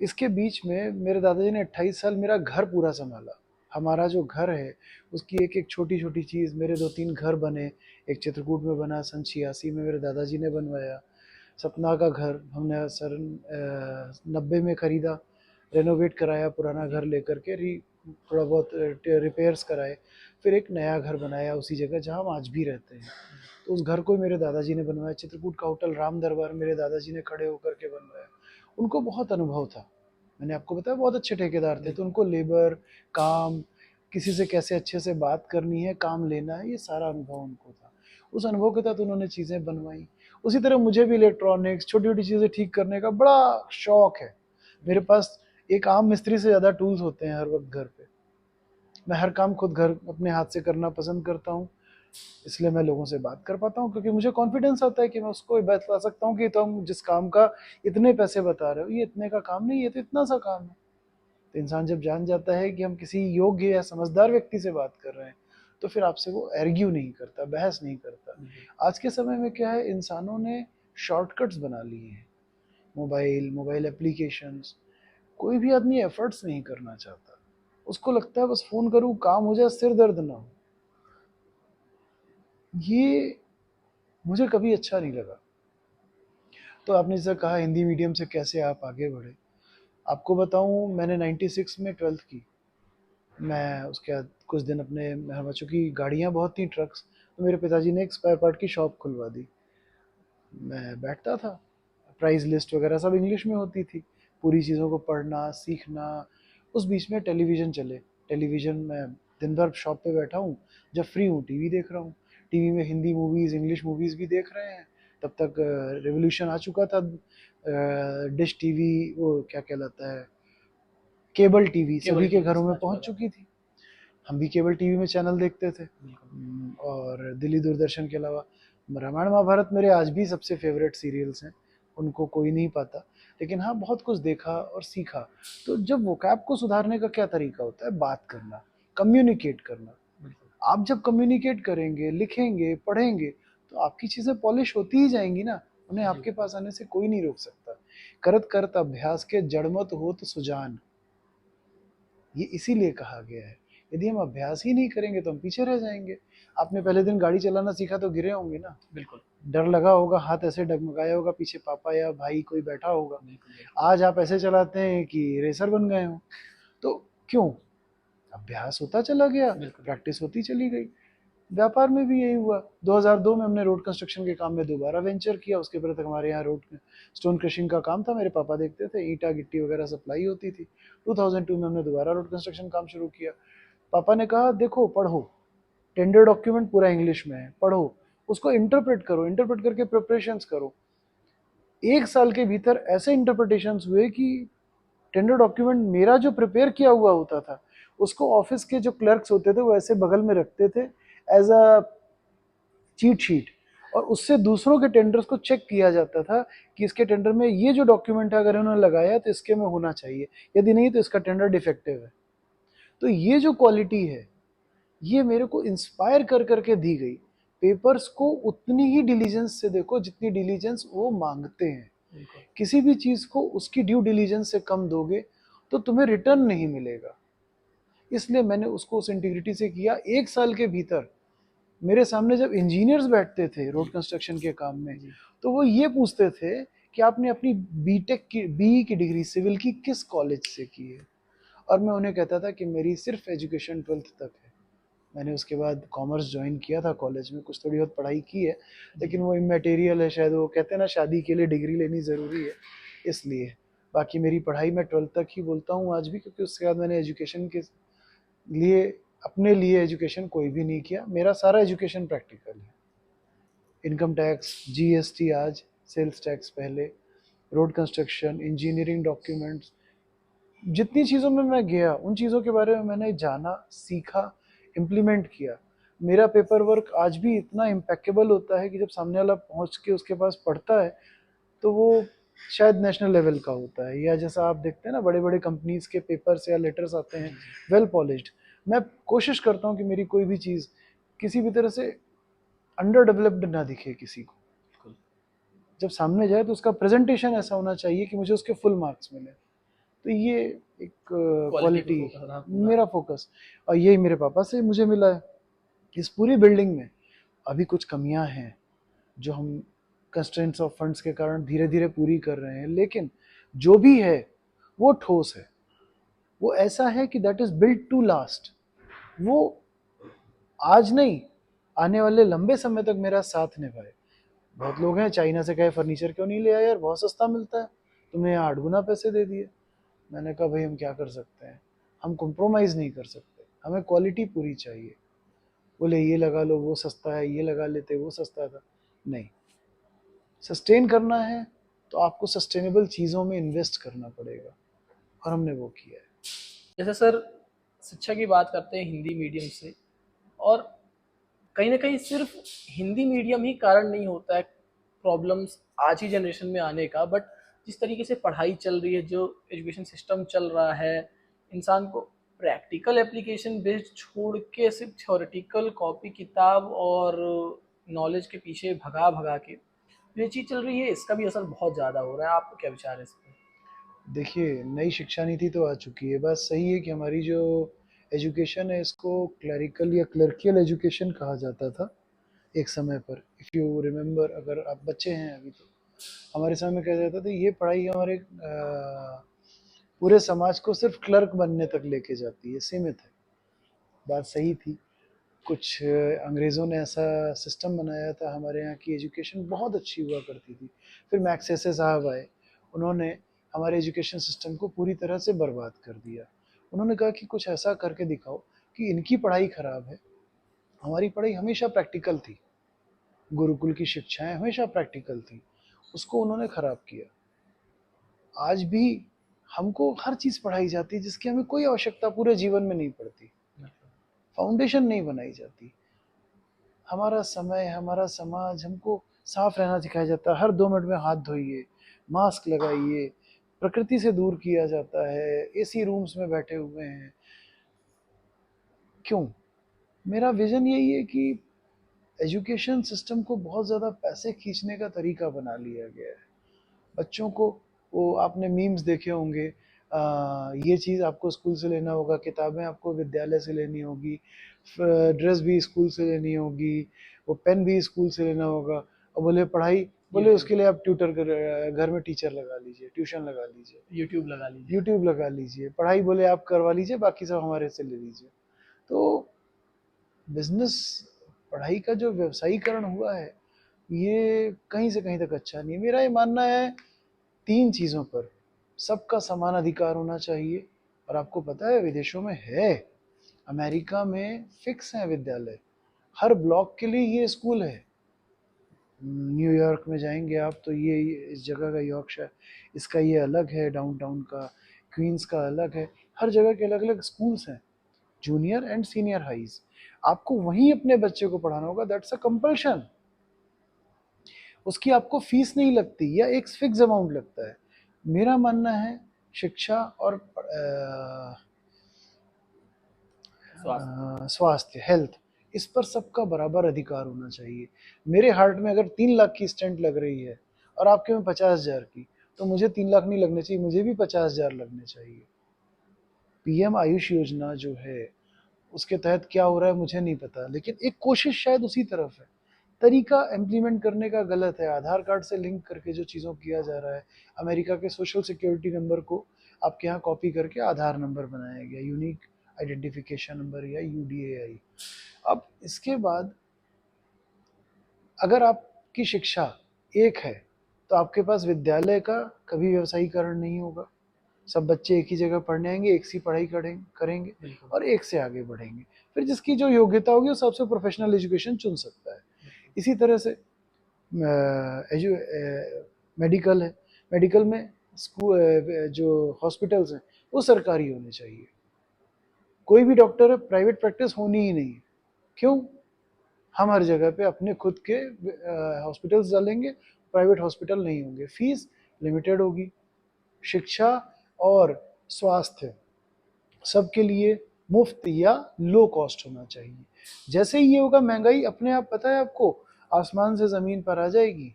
इसके बीच में मेरे दादाजी ने 28 साल मेरा घर पूरा संभाला। हमारा जो घर है उसकी एक एक छोटी छोटी चीज़, मेरे 2-3 घर बने। एक चित्रकूट में बना, सन 86 में मेरे दादाजी ने बनवाया। सतना का घर हमने सन 90 में ख़रीदा, रेनोवेट कराया, पुराना घर लेकर के थोड़ा बहुत रिपेयर्स कराए, फिर एक नया घर बनाया उसी जगह जहाँ हम आज भी रहते हैं। तो उस घर को मेरे दादाजी ने बनवाया। चित्रकूट का होटल राम दरबार मेरे दादाजी ने खड़े होकर के बनवाया। उनको बहुत अनुभव था, मैंने आपको बताया बहुत अच्छे ठेकेदार थे, तो उनको लेबर, काम, किसी से कैसे अच्छे से बात करनी है, काम लेना है, ये सारा अनुभव उनको था। उस अनुभव के तहत उन्होंने चीज़ें बनवाई। उसी तरह मुझे भी इलेक्ट्रॉनिक्स, छोटी छोटी चीज़ें ठीक करने का बड़ा शौक है। मेरे पास एक आम मिस्त्री से ज़्यादा टूल्स होते हैं हर वक्त घर पे। मैं हर काम खुद घर अपने हाथ से करना पसंद करता हूँ, इसलिए मैं लोगों से बात कर पाता हूँ, क्योंकि मुझे कॉन्फिडेंस आता है कि मैं उसको बता सकता हूँ कि तुम जिस काम का इतने पैसे बता रहे हो, ये इतने का काम नहीं, ये तो इतना सा काम है। तो इंसान जब जान जाता है कि हम किसी योग्य या समझदार व्यक्ति से बात कर रहे हैं, तो फिर आपसे वो आर्ग्यू नहीं करता, बहस नहीं करता। आज के समय में क्या है, इंसानों ने शॉर्टकट्स बना लिए हैं, मोबाइल एप्लीकेशंस। कोई भी आदमी एफर्ट्स नहीं करना चाहता, उसको लगता है बस फोन करूँ, काम हो जाए, सिर दर्द ना हो। ये मुझे कभी अच्छा नहीं लगा। तो आपने जैसा कहा हिंदी मीडियम से कैसे आप आगे बढ़े, आपको बताऊं, मैंने 96 में 12th की। मैं उसके बाद कुछ दिन अपने, हमारे चूँकि गाड़ियाँ बहुत थी, ट्रक्स, तो मेरे पिताजी ने एक स्पेयर पार्ट की शॉप खुलवा दी। मैं बैठता था, प्राइस लिस्ट वगैरह सब इंग्लिश में होती थी, पूरी चीज़ों को पढ़ना सीखना। उस बीच में टेलीविज़न चले, टेलीविज़न में दिन भर शॉप पे बैठा हूँ, जब फ्री हूँ टीवी देख रहा हूँ, टीवी में हिंदी मूवीज़ इंग्लिश मूवीज़ भी देख रहे हैं। तब तक रेवोल्यूशन आ चुका था, डिश टीवी, वो क्या कहलाता है, केबल टीवी केबल सभी के टीवी घरों में स्मार्ट पहुंच वाला। चुकी थी। हम भी केबल टीवी में चैनल देखते थे। बिल्कुल। और दिल्ली दूरदर्शन के अलावा रामायण महाभारत मेरे आज भी सबसे फेवरेट सीरियल्स हैं, उनको कोई नहीं पाता। लेकिन हाँ, बहुत कुछ देखा और सीखा। तो जब वोकैब को सुधारने का क्या तरीका होता है, बात करना, कम्युनिकेट करना। बिल्कुल। आप जब कम्युनिकेट करेंगे, लिखेंगे, पढ़ेंगे, तो आपकी चीज़ें पॉलिश होती ही जाएंगी ना, उन्हें जी। आपके पास आने से कोई नहीं रोक सकता। करत करत अभ्यास के जड़मत हो तो सुजान, ये इसीलिए कहा गया है। यदि हम अभ्यास ही नहीं करेंगे तो हम पीछे रह जाएंगे। आपने पहले दिन गाड़ी चलाना सीखा तो गिरे होंगे ना, बिल्कुल। डर लगा होगा, हाथ ऐसे डगमगाया होगा, पीछे पापा या भाई कोई बैठा होगा। बिल्कुल। बिल्कुल। आज आप ऐसे चलाते हैं कि रेसर बन गए हो। तो क्यों? अभ्यास होता चला गया, बिल्कुल। प्रैक्टिस होती चली गई। व्यापार में भी यही हुआ। 2002 में हमने रोड कंस्ट्रक्शन के काम में दोबारा वेंचर किया। उसके पहले तक हमारे यहाँ रोड स्टोन क्रशिंग का काम था, मेरे पापा देखते थे, ईंटा गिट्टी वगैरह सप्लाई होती थी। 2002 में हमने दोबारा रोड कंस्ट्रक्शन काम शुरू किया। पापा ने कहा देखो पढ़ो, टेंडर डॉक्यूमेंट पूरा इंग्लिश में है, पढ़ो, उसको इंटरप्रेट करो, इंटरप्रेट करके प्रिपरेशंस करो। 1 साल के भीतर ऐसे इंटरप्रिटेशंस हुए कि टेंडर डॉक्यूमेंट मेरा जो प्रिपेयर किया हुआ होता था, उसको ऑफिस के जो क्लर्क्स होते थे वो ऐसे बगल में रखते थे एज अ चीट शीट, और उससे दूसरों के टेंडर्स को चेक किया जाता था कि इसके टेंडर में ये जो डॉक्यूमेंट है अगर इन्होंने लगाया तो इसके में होना चाहिए, यदि नहीं तो इसका टेंडर डिफेक्टिव है। तो ये जो क्वालिटी है, ये मेरे को इंस्पायर कर करके दी गई। पेपर्स को उतनी ही डिलीजेंस से देखो जितनी डिलीजेंस वो मांगते हैं। बिल्कुल। किसी भी चीज को उसकी ड्यू डिलीजेंस से कम दोगे तो तुम्हें रिटर्न नहीं मिलेगा। इसलिए मैंने उसको उस इंटीग्रिटी से किया। 1 साल के भीतर मेरे सामने जब इंजीनियर्स बैठते थे रोड कंस्ट्रक्शन के काम में, जी। तो वो ये पूछते थे कि आपने अपनी बीटेक की बीई की डिग्री सिविल की किस कॉलेज से की है। और मैं उन्हें कहता था कि मेरी सिर्फ एजुकेशन 12th तक है। मैंने उसके बाद कॉमर्स ज्वाइन किया था, कॉलेज में कुछ थोड़ी बहुत पढ़ाई की है, जी। लेकिन वो इमेटेरियल है, शायद वो कहते हैं ना शादी के लिए डिग्री लेनी ज़रूरी है, इसलिए। बाकी मेरी पढ़ाई मैं 12th तक ही बोलता हूँ आज भी, क्योंकि उसके बाद मैंने एजुकेशन के लिए, अपने लिए एजुकेशन कोई भी नहीं किया। मेरा सारा एजुकेशन प्रैक्टिकल है। इनकम टैक्स, जीएसटी आज, सेल्स टैक्स पहले, रोड कंस्ट्रक्शन, इंजीनियरिंग डॉक्यूमेंट्स, जितनी चीज़ों में मैं गया उन चीज़ों के बारे में मैंने जाना, सीखा, इम्प्लीमेंट किया। मेरा पेपर वर्क आज भी इतना इम्पेक्केबल होता है कि जब सामने वाला पहुंच के उसके पास पढ़ता है तो वो शायद नेशनल लेवल का होता है। या जैसा आप देखते हैं ना बड़े बड़े कंपनीज के पेपर्स या लेटर्स आते हैं, वेल पॉलिश्ड। मैं कोशिश करता हूँ कि मेरी कोई भी चीज़ किसी भी तरह से अंडर डेवलप्ड ना दिखे किसी को। बिल्कुल। जब सामने जाए तो उसका प्रेजेंटेशन ऐसा होना चाहिए कि मुझे उसके फुल मार्क्स मिले। तो ये एक क्वालिटी पे क्वालिटी, फोकस रहा पूरा। मेरा फोकस, और यही मेरे पापा से मुझे मिला है। इस पूरी बिल्डिंग में अभी कुछ कमियां हैं जो हम कंस्ट्रेंट्स ऑफ फंड्स के कारण धीरे धीरे पूरी कर रहे हैं, लेकिन जो भी है वो ठोस है, वो ऐसा है कि that is built to last. वो आज नहीं, आने वाले लंबे समय तक मेरा साथ निभाए। बहुत लोग हैं चाइना से कहे फर्नीचर क्यों नहीं ले आए यार, बहुत सस्ता मिलता है, तुमने यहाँ 8 गुना पैसे दे दिए। मैंने कहा भाई हम क्या कर सकते हैं, हम कॉम्प्रोमाइज़ नहीं कर सकते, हमें क्वालिटी पूरी चाहिए। बोले ये लगा लो वो सस्ता है, ये लगा लेते वो सस्ता था। नहीं, सस्टेन करना है तो आपको सस्टेनेबल चीज़ों में इन्वेस्ट करना पड़ेगा, और हमने वो किया है। जैसे सर, शिक्षा की बात करते हैं हिंदी मीडियम से, और कहीं ना कहीं सिर्फ हिंदी मीडियम ही कारण नहीं होता है प्रॉब्लम्स आज ही जनरेशन में आने का, बट जिस तरीके से पढ़ाई चल रही है, जो एजुकेशन सिस्टम चल रहा है, इंसान को प्रैक्टिकल एप्लीकेशन बेस्ड छोड़ के सिर्फ थ्योरेटिकल कॉपी किताब और नॉलेज के पीछे भगा भगा के ये चीज़ चल रही है, इसका भी असर बहुत ज़्यादा हो रहा है। आपको क्या विचार है इस पर? देखिए, नई शिक्षा नीति तो आ चुकी है। बात सही है कि हमारी जो एजुकेशन है इसको क्लरिकल या क्लर्कियल एजुकेशन कहा जाता था एक समय पर। इफ़ यू रिमेंबर, अगर आप बच्चे हैं अभी तो हमारे समय में कहा जाता था ये पढ़ाई हमारे पूरे समाज को सिर्फ क्लर्क बनने तक लेके जाती है, सीमित है। बात सही थी। कुछ अंग्रेज़ों ने ऐसा सिस्टम बनाया था, हमारे यहाँ की एजुकेशन बहुत अच्छी हुआ करती थी। फिर मैक्सेसे साहब आए, उन्होंने हमारे एजुकेशन सिस्टम को पूरी तरह से बर्बाद कर दिया। उन्होंने कहा कि कुछ ऐसा करके दिखाओ कि इनकी पढ़ाई खराब है, हमारी पढ़ाई हमेशा प्रैक्टिकल थी, गुरुकुल की शिक्षाएं हमेशा प्रैक्टिकल थी, उसको उन्होंने खराब किया। आज भी हमको हर चीज़ पढ़ाई जाती है जिसकी हमें कोई आवश्यकता पूरे जीवन में नहीं पड़ती, फाउंडेशन नहीं बनाई जाती। हमारा समय, हमारा समाज हमको साफ रहना सिखाया जाता है, हर 2 मिनट में हाथ धोइए, मास्क लगाइए, प्रकृति से दूर किया जाता है, एसी रूम्स में बैठे हुए हैं। क्यों? मेरा विजन यही है कि एजुकेशन सिस्टम को बहुत ज़्यादा पैसे खींचने का तरीका बना लिया गया है। बच्चों को, वो आपने मीम्स देखे होंगे, ये चीज़ आपको स्कूल से लेना होगा, किताबें आपको विद्यालय से लेनी होगी, ड्रेस भी स्कूल से लेनी होगी, वो पेन भी स्कूल से लेना होगा, और बोले पढ़ाई, बोले उसके लिए आप ट्यूटर घर में टीचर लगा लीजिए, ट्यूशन लगा लीजिए, यूट्यूब लगा लीजिए, पढ़ाई बोले आप करवा लीजिए, बाकी सब हमारे से ले लीजिए। तो बिजनेस, पढ़ाई का जो व्यवसायीकरण हुआ है, ये कहीं से कहीं तक अच्छा नहीं है। मेरा ये मानना है 3 चीज़ों पर सबका समान अधिकार होना चाहिए। और आपको पता है विदेशों में है, अमेरिका में फिक्स है विद्यालय, हर ब्लॉक के लिए ये स्कूल है। न्यूयॉर्क में जाएंगे आप तो ये इस जगह का यॉर्कशायर, इसका ये अलग है, डाउनटाउन का, क्वींस का अलग है, हर जगह के अलग अलग स्कूल्स हैं, जूनियर एंड सीनियर हाईज। आपको वहीं अपने बच्चे को पढ़ाना होगा, दैट्स अ कंपल्शन। उसकी आपको फीस नहीं लगती या एक फिक्स अमाउंट लगता है। मेरा मानना है शिक्षा और स्वास्थ्य, हेल्थ, इस पर सबका बराबर अधिकार होना चाहिए। मेरे हार्ट में अगर 3 लाख की स्टेंट लग रही है और आपके में 50,000 की, तो मुझे 3 लाख नहीं लगने चाहिए, मुझे भी 50,000 लगने चाहिए। पीएम आयुष योजना जो है उसके तहत क्या हो रहा है मुझे नहीं पता, लेकिन एक कोशिश शायद उसी तरफ है। तरीका इम्प्लीमेंट करने का गलत है, आधार कार्ड से लिंक करके जो चीज़ों किया जा रहा है, अमेरिका के सोशल सिक्योरिटी नंबर को आपके यहाँ कॉपी करके आधार नंबर बनाया गया, यूनिक आइडेंटिफिकेशन नंबर या यूडीएआई। अब इसके बाद अगर आपकी शिक्षा एक है तो आपके पास विद्यालय का कभी व्यवसायीकरण नहीं होगा। सब बच्चे एक ही जगह पढ़ने आएंगे, एक सी पढ़ाई करेंगे और एक से आगे बढ़ेंगे। फिर जिसकी जो योग्यता होगी वो सबसे प्रोफेशनल एजुकेशन चुन सकता है। इसी तरह से मेडिकल है, मेडिकल में स्कूल जो हॉस्पिटल्स हैं वो सरकारी होने चाहिए। कोई भी डॉक्टर है, प्राइवेट प्रैक्टिस होनी ही नहीं है। क्यों? हम हर जगह पे अपने खुद के हॉस्पिटल्स डालेंगे, प्राइवेट हॉस्पिटल नहीं होंगे, फीस लिमिटेड होगी। शिक्षा और स्वास्थ्य सबके लिए मुफ्त या लो कॉस्ट होना चाहिए। जैसे ही ये होगा, महंगाई अपने आप, पता है आपको, आसमान से ज़मीन पर आ जाएगी।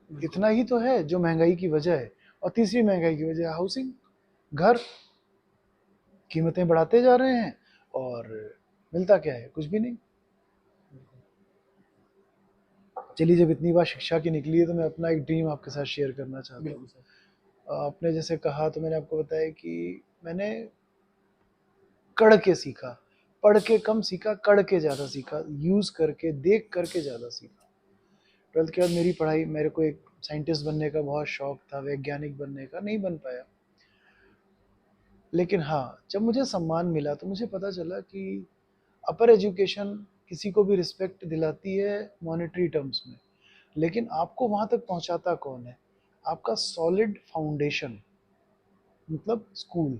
इतना ही तो है जो महंगाई की वजह है। और तीसरी महंगाई की वजह हाउसिंग, घर, कीमतें बढ़ाते जा रहे हैं और मिलता क्या है? कुछ भी नहीं। चलिए, जब इतनी बात शिक्षा की निकली है तो मैं अपना एक ड्रीम आपके साथ शेयर करना चाहता हूँ। आपने जैसे कहा तो मैंने आपको बताया कि मैंने कढ़ के सीखा, पढ़ के कम सीखा, कढ़ के ज़्यादा सीखा, यूज़ करके, देख करके ज़्यादा सीखा। 12th के बाद मेरी पढ़ाई, मेरे को एक साइंटिस्ट बनने का बहुत शौक था, वैज्ञानिक बनने का, नहीं बन पाया। लेकिन हाँ, जब मुझे सम्मान मिला तो मुझे पता चला कि अपर एजुकेशन किसी को भी रिस्पेक्ट दिलाती है मॉनेटरी टर्म्स में, लेकिन आपको वहाँ तक पहुँचाता कौन है? आपका सॉलिड फाउंडेशन, मतलब स्कूल,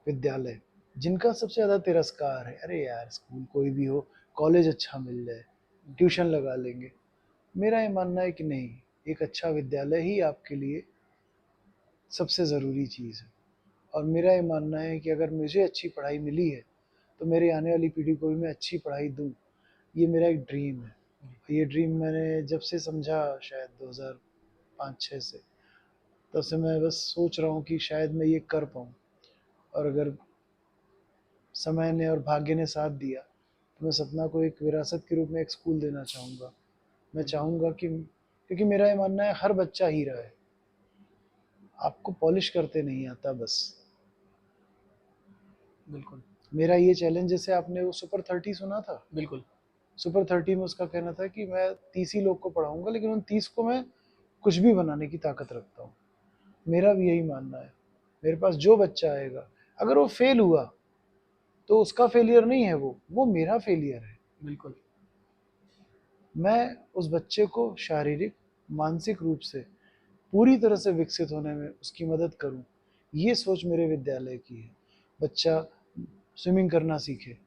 विद्यालय, जिनका सबसे ज़्यादा तिरस्कार है। अरे यार, स्कूल कोई भी हो, कॉलेज अच्छा मिल जाए, ट्यूशन लगा लेंगे। मेरा ये मानना है कि नहीं, एक अच्छा विद्यालय ही आपके लिए सबसे ज़रूरी चीज़ है। और मेरा ये मानना है कि अगर मुझे अच्छी पढ़ाई मिली है तो मेरी आने वाली पीढ़ी को भी मैं अच्छी पढ़ाई दूँ। ये मेरा एक ड्रीम है। ये ड्रीम मैंने जब से समझा, शायद 2005-6 से, तब से मैं बस सोच रहा हूँ कि शायद मैं ये कर पाऊँ। और अगर समय ने और भाग्य ने साथ दिया तो मैं सपना को एक विरासत के रूप में एक स्कूल देना चाहूँगा। मैं चाहूँगा कि, क्योंकि मेरा ये मानना है हर बच्चा हीरा है, आपको पॉलिश करते नहीं आता बस। बिल्कुल। मेरा ये चैलेंज, जैसे आपने वो सुपर 30 सुना था, बिल्कुल। सुपर 30 में उसका कहना था कि मैं 30 ही लोग को पढ़ाऊंगा, लेकिन उन 30 को मैं कुछ भी बनाने की ताकत रखता हूँ। मेरा भी यही मानना है। मेरे पास जो बच्चा आएगा, अगर वो फेल हुआ तो उसका फेलियर नहीं है, वो मेरा फेलियर है। बिल्कुल। मैं उस बच्चे को शारीरिक, मानसिक रूप से पूरी तरह से विकसित होने में उसकी मदद करूं, ये सोच मेरे विद्यालय की है। बच्चा स्विमिंग करना सीखे,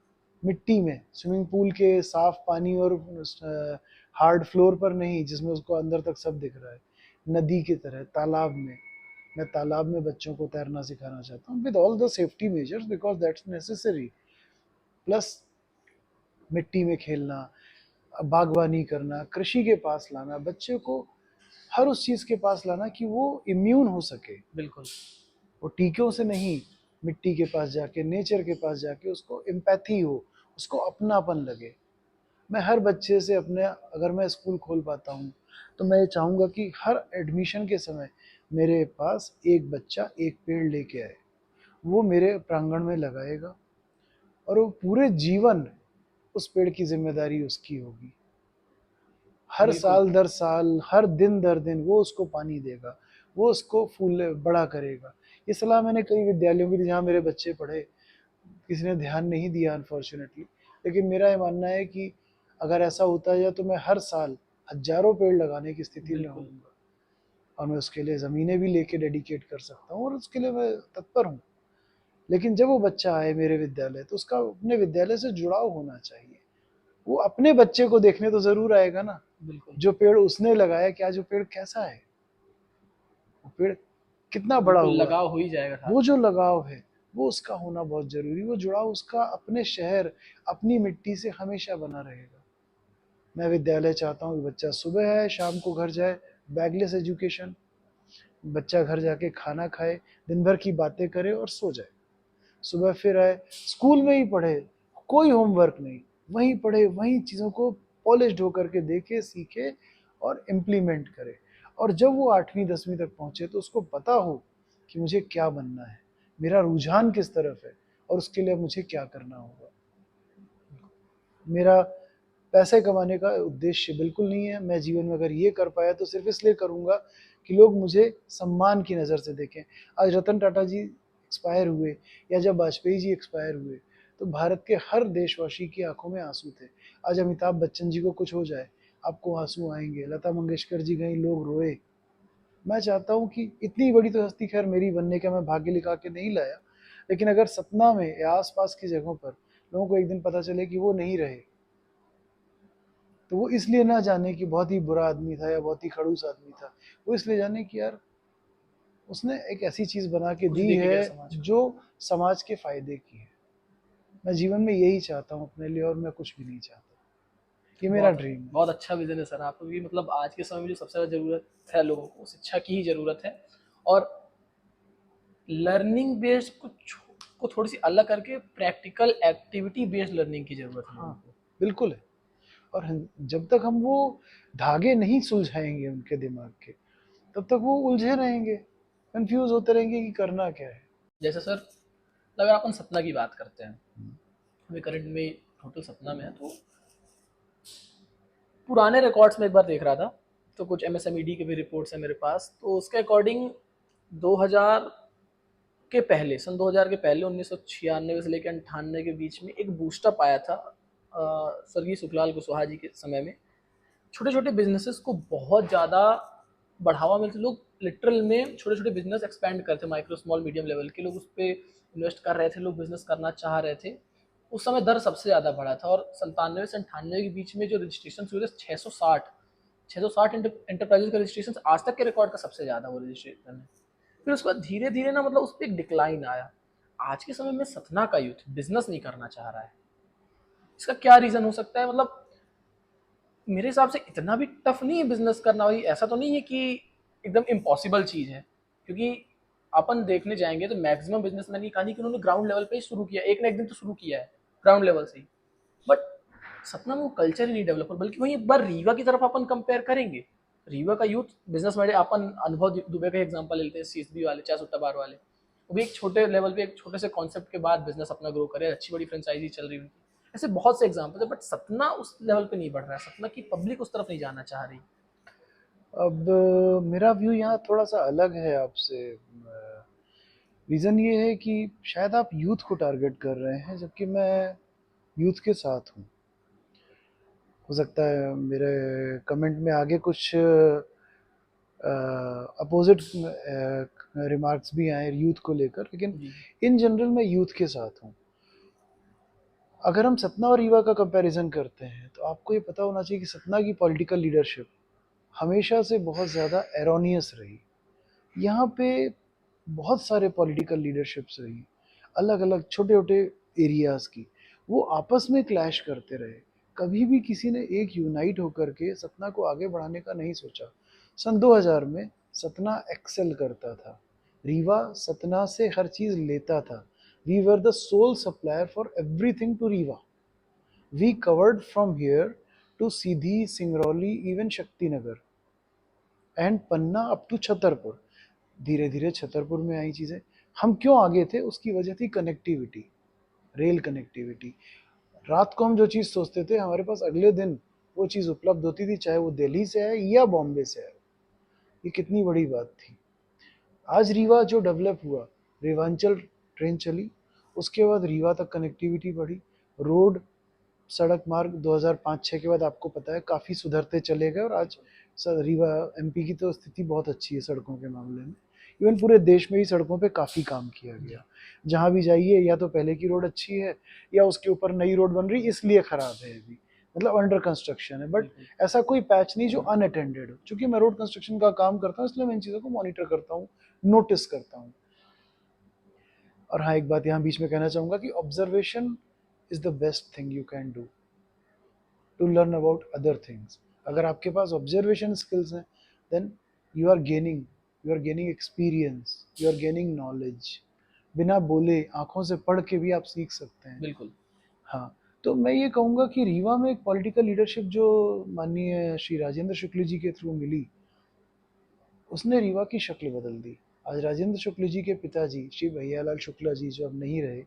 मिट्टी में, स्विमिंग पूल के साफ पानी और हार्ड फ्लोर पर नहीं, जिसमें उसको अंदर तक सब दिख रहा है, नदी की तरह, तालाब में। मैं तालाब में बच्चों को तैरना सिखाना चाहता हूँ with all the safety measures, because that's necessary. Plus मिट्टी में खेलना, बागवानी करना, कृषि के पास लाना, बच्चे को हर उस चीज़ के पास लाना कि वो इम्यून हो सके। बिल्कुल। वो टीकों से नहीं, मिट्टी के पास जाके, नेचर के पास जाके उसको एम्पैथी हो, उसको अपनापन लगे। मैं हर बच्चे से अपने, अगर मैं स्कूल खोल पाता हूँ तो मैं ये चाहूँगा कि हर एडमिशन के समय मेरे पास एक बच्चा एक पेड़ लेके आए, वो मेरे प्रांगण में लगाएगा और वो पूरे जीवन उस पेड़ की जिम्मेदारी उसकी होगी। हर बिल्कुल। साल दर साल, हर दिन दर दिन वो उसको पानी देगा, वो उसको फूल बड़ा करेगा। ये सलाह मैंने कई विद्यालयों की दी जहाँ मेरे बच्चे पढ़े, किसी ने ध्यान नहीं दिया अनफॉर्चुनेटली। लेकिन मेरा ये मानना है कि अगर ऐसा होता है तो मैं हर साल हजारों पेड़ लगाने की स्थिति में बिल्कुल। होऊंगा, और मैं उसके लिए ज़मीनें भी लेके डेडिकेट कर सकता हूँ, और उसके लिए मैं तत्पर हूँ। लेकिन जब वो बच्चा आए मेरे विद्यालय तो उसका अपने विद्यालय से जुड़ाव होना चाहिए। वो अपने बच्चे को देखने तो ज़रूर आएगा ना, बिल्कुल। जो पेड़ उसने लगाया, क्या जो पेड़ कैसा है, वो पेड़ कितना बड़ा बिल्कुल हुआ, लगाव हो ही जाएगा वो साथ में। जो लगाव है वो उसका होना बहुत जरूरी। वो जुड़ाव उसका अपने शहर, अपनी मिट्टी से हमेशा बना रहेगा। मैं विद्यालय चाहता हूँ कि बच्चा सुबह आए, शाम को घर जाए, बैगलेस एजुकेशन। बच्चा घर जाके खाना खाए, दिन भर की बातें करे और सो जाए। सुबह फिर आए, स्कूल में ही पढ़े, कोई होमवर्क नहीं, वहीं पढ़े, वहीं चीज़ों को पॉलिश्ड होकर के देखे, सीखे और इम्प्लीमेंट करे। और जब वो 8वीं 10वीं तक पहुँचे तो उसको पता हो कि मुझे क्या बनना है, मेरा रुझान किस तरफ है, और उसके लिए मुझे क्या करना होगा। मेरा पैसे कमाने का उद्देश्य बिल्कुल नहीं है। मैं जीवन में अगर ये कर पाया तो सिर्फ इसलिए करूँगा कि लोग मुझे सम्मान की नज़र से देखें। आज रतन टाटा जी एक्सपायर हुए, या जब वाजपेयी जी एक्सपायर हुए, तो भारत के हर देशवासी की आंखों में आंसू थे। आज अमिताभ बच्चन जी को कुछ हो जाए, आपको आंसू आएंगे। लता मंगेशकर जी गई, लोग रोए। मैं चाहता हूँ कि इतनी बड़ी तो हस्ती खैर मेरी बनने का मैं भाग्य लिखा के नहीं लाया, लेकिन अगर सतना में या आसपास की जगहों पर लोगों को एक दिन पता चले कि वो नहीं रहे, तो वो इसलिए ना जाने कि बहुत ही बुरा आदमी था या बहुत ही खड़ूस आदमी था, वो इसलिए जाने कि यार उसने एक ऐसी चीज़ बना के कुछ दी दे के है गया समाज को। जो समाज के फायदे की है। मैं जीवन में यही चाहता हूँ अपने लिए, और मैं कुछ भी नहीं चाहता। ये मेरा बहुत ड्रीम है। बहुत अच्छा विज़न है सर आपका, क्योंकि मतलब आज के समय में जो सबसे ज़्यादा ज़रूरत है लोगों को, शिक्षा की ही ज़रूरत है। और लर्निंग बेस्ड कुछ को थोड़ी सी अलग करके प्रैक्टिकल एक्टिविटी बेस्ड लर्निंग की ज़रूरत है लोगों हाँ, को। बिल्कुल है। और जब तक हम वो धागे नहीं सुलझाएंगे उनके दिमाग के, तब तक वो उलझे रहेंगे, कंफ्यूज होते रहेंगे कि करना क्या है। जैसे सर, अगर अपन सपना की बात करते हैं, अभी करंट में टोटल सपना में है, तो पुराने रिकॉर्ड्स में एक बार देख रहा था, तो कुछ एमएसएमईडी के भी रिपोर्ट्स हैं मेरे पास, तो उसके अकॉर्डिंग 2000 के पहले, सन 2000 के पहले 1996 से लेकर 98 के बीच में एक बूस्टअप आया था स्वर्गीय सुखलाल कुशवाहा जी के समय में। छोटे छोटे बिजनेसेस को बहुत ज़्यादा बढ़ावा मिलता, लोग लिटरल में छोटे छोटे बिजनेस एक्सपैंड करते, माइक्रो स्मॉल मीडियम लेवल के लोग उस पर इन्वेस्ट कर रहे थे, लोग बिजनेस करना चाह रहे थे। उस समय दर सबसे ज़्यादा बढ़ा था, और 97 से 98 के बीच में जो रजिस्ट्रेशन हुए थे 660 एंटरप्राइजेज का रजिस्ट्रेशन आज तक के रिकॉर्ड का सबसे ज़्यादा वो रजिस्ट्रेशन है। फिर उसके बाद धीरे धीरे ना मतलब उस पर एक डिक्लाइन आया। आज के समय में सतना का यूथ बिजनेस नहीं करना चाह रहा है। इसका क्या रीजन हो सकता है? मतलब मेरे हिसाब से इतना भी टफ नहीं है बिजनेस करना, भाई ऐसा तो नहीं है कि एकदम इम्पॉसिबल चीज़ है। क्योंकि अपन देखने जाएंगे तो मैक्सिमम बिजनेसमैन की कहानी कि उन्होंने ग्राउंड लेवल पे ही शुरू किया, एक ना एक दिन तो शुरू किया है ग्राउंड लेवल से ही। बट सतना में वो कल्चर ही नहीं डेवलप हो। बल्कि वहीं एक बार रीवा की तरफ अपन कंपेयर करेंगे, रीवा का यूथ बिजनेस में अपन अनुभव दुबे का एग्जांपल लेते हैं, सीएसबी वाले, चाय सुट्टा बार वाले। वो भी एक छोटे लेवल पे एक छोटे से कॉन्सेप्ट के बाद बिजनेस अपना ग्रो करे, अच्छी बड़ी फ्रेंचाइजी चल रही उनकी। ऐसे बहुत से एग्जाम्पल है, बट सतना उस लेवल पे नहीं बढ़ रहा है, सतना की पब्लिक उस तरफ नहीं जाना चाह रही। अब मेरा व्यू यहाँ थोड़ा सा अलग है आपसे। रीज़न ये है कि शायद आप यूथ को टारगेट कर रहे हैं, जबकि मैं यूथ के साथ हूँ। हो सकता है मेरे कमेंट में आगे कुछ अपोजिट रिमार्क्स भी आए यूथ को लेकर, लेकिन जी इन जनरल मैं यूथ के साथ हूँ। अगर हम सतना और रीवा का कंपैरिजन करते हैं तो आपको ये पता होना चाहिए कि सतना की पॉलिटिकल लीडरशिप हमेशा से बहुत ज़्यादा एरोनियस रही। यहाँ पे बहुत सारे पॉलिटिकल लीडरशिप्स रही, अलग अलग छोटे छोटे एरियाज़ की। वो आपस में क्लैश करते रहे, कभी भी किसी ने एक यूनाइट होकर के सतना को आगे बढ़ाने का नहीं सोचा। सन 2000 में सतना एक्सेल करता था, रीवा सतना से हर चीज़ लेता था। We were the sole supplier for everything to Rewa. We covered from here to Sidhi, Singrauli, even Shaktinagar and Panna up to Chhatarpur. धीरे धीरे छतरपुर में आई चीज़ें। हम क्यों आगे थे? उसकी वजह थी कनेक्टिविटी, रेल कनेक्टिविटी। रात को हम जो चीज़ सोचते थे हमारे पास अगले दिन वो चीज़ उपलब्ध होती थी, चाहे वो दिल्ली से आए या बॉम्बे से आए। ये कितनी बड़ी बात थी। आज रीवा जो डेवलप हुआ, रेवांचल ट्रेन चली, उसके बाद रीवा तक कनेक्टिविटी बढ़ी। रोड, सड़क मार्ग 2005-06 के बाद आपको पता है काफ़ी सुधरते चले गए, और आज रीवा एमपी की तो स्थिति बहुत अच्छी है सड़कों के मामले में। इवन पूरे देश में ही सड़कों पे काफ़ी काम किया गया। जहाँ भी जाइए या तो पहले की रोड अच्छी है या उसके ऊपर नई रोड बन रही इसलिए ख़राब है अभी, मतलब अंडर कंस्ट्रक्शन है। बट ऐसा कोई पैच नहीं जो अनअटेंडेड हो। चूँकि मैं रोड कंस्ट्रक्शन का काम करता हूँ इसलिए मैं इन चीज़ों को मॉनिटर करता हूँ, नोटिस करता हूँ। और हाँ, एक बात यहाँ बीच में कहना चाहूँगा कि observation is the best thing you can do to learn about other things. अगर आपके पास ऑब्जर्वेशन स्किल्स हैं then you are gaining experience, you are gaining knowledge. बिना बोले आंखों से पढ़ के भी आप सीख सकते हैं। बिल्कुल। हाँ, तो मैं ये कहूँगा कि रीवा में एक पॉलिटिकल लीडरशिप जो माननीय श्री राजेंद्र शुक्ल जी के थ्रू मिली, उसने रीवा की शक्ल बदल दी। आज राजेंद्र शुक्ल जी के पिताजी श्री भैयालाल शुक्ला जी जो अब नहीं रहे,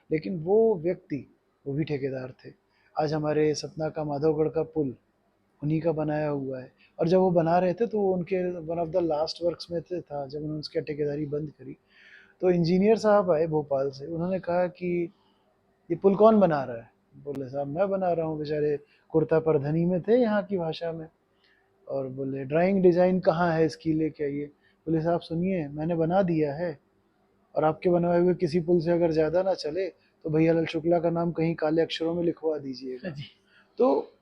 लेकिन वो व्यक्ति, वो भी ठेकेदार थे। आज हमारे सतना का माधवगढ़ का पुल उन्हीं का बनाया हुआ है। और जब वो बना रहे थे तो वो उनके one of the last works में था जब उन्होंने उसकी ठेकेदारी बंद करी। तो इंजीनियर साहब आए भोपाल से, उन्होंने कहा कि ये पुल कौन बना रहा है? बोले साहब मैं बना रहा हूँ। बेचारे कुर्ता परधनी में थे यहाँ की भाषा में, और बोले ड्राइंग डिज़ाइन कहाँ है इसकी, लेके आइए। बोले साहब सुनिए, मैंने बना दिया है, और आपके बनवाए हुए किसी पुल से अगर ज़्यादा ना चले तो भैया लाल शुक्ला का नाम कहीं काले अक्षरों में लिखवा दीजिएगा। जी तो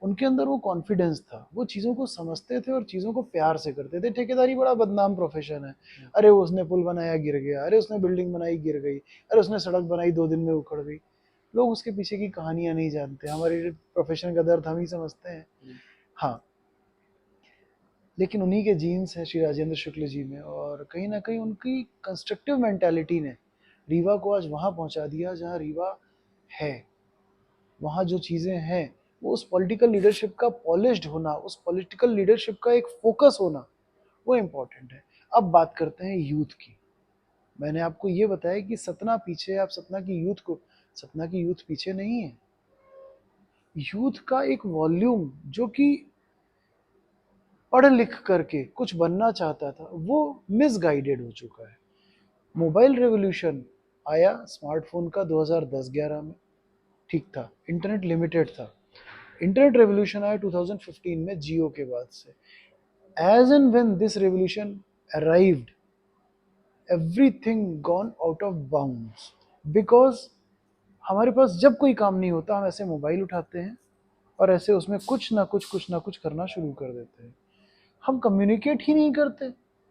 उनके अंदर वो कॉन्फिडेंस था, वो चीज़ों को समझते थे और चीज़ों को प्यार से करते थे। ठेकेदारी बड़ा बदनाम प्रोफेशन है। अरे उसने पुल बनाया गिर गया, अरे उसने बिल्डिंग बनाई गिर गई, अरे उसने सड़क बनाई 2 दिन में उखड़ गई। लोग उसके पीछे की कहानियां नहीं जानते। हमारे प्रोफेशन का दर्द हम ही समझते हैं। हाँ, लेकिन उन्हीं के जीन्स हैं श्री राजेंद्र शुक्ल जी में, और कहीं ना कहीं उनकी कंस्ट्रक्टिव मेंटालिटी ने रीवा को आज वहाँ पहुँचा दिया जहाँ रीवा है। वहाँ जो चीज़ें हैं वो उस पॉलिटिकल लीडरशिप का पॉलिश्ड होना, उस पॉलिटिकल लीडरशिप का एक फोकस होना, वो इम्पोर्टेंट है। अब बात करते हैं यूथ की। मैंने आपको ये बताया कि सतना पीछे है, आप सतना की यूथ पीछे नहीं है। यूथ का एक वॉल्यूम जो कि पढ़ लिख करके कुछ बनना चाहता था वो मिसगाइडेड हो चुका है। मोबाइल रेवोल्यूशन आया स्मार्टफोन का 2010-11 में, ठीक था, इंटरनेट लिमिटेड था। इंटरनेट रेवोल्यूशन आया 2015 में जियो के बाद से। As and when this revolution arrived, everything gone out of bounds, because हमारे पास जब कोई काम नहीं होता हम ऐसे मोबाइल उठाते हैं और ऐसे उसमें कुछ ना कुछ करना शुरू कर देते हैं। हम कम्युनिकेट ही नहीं करते।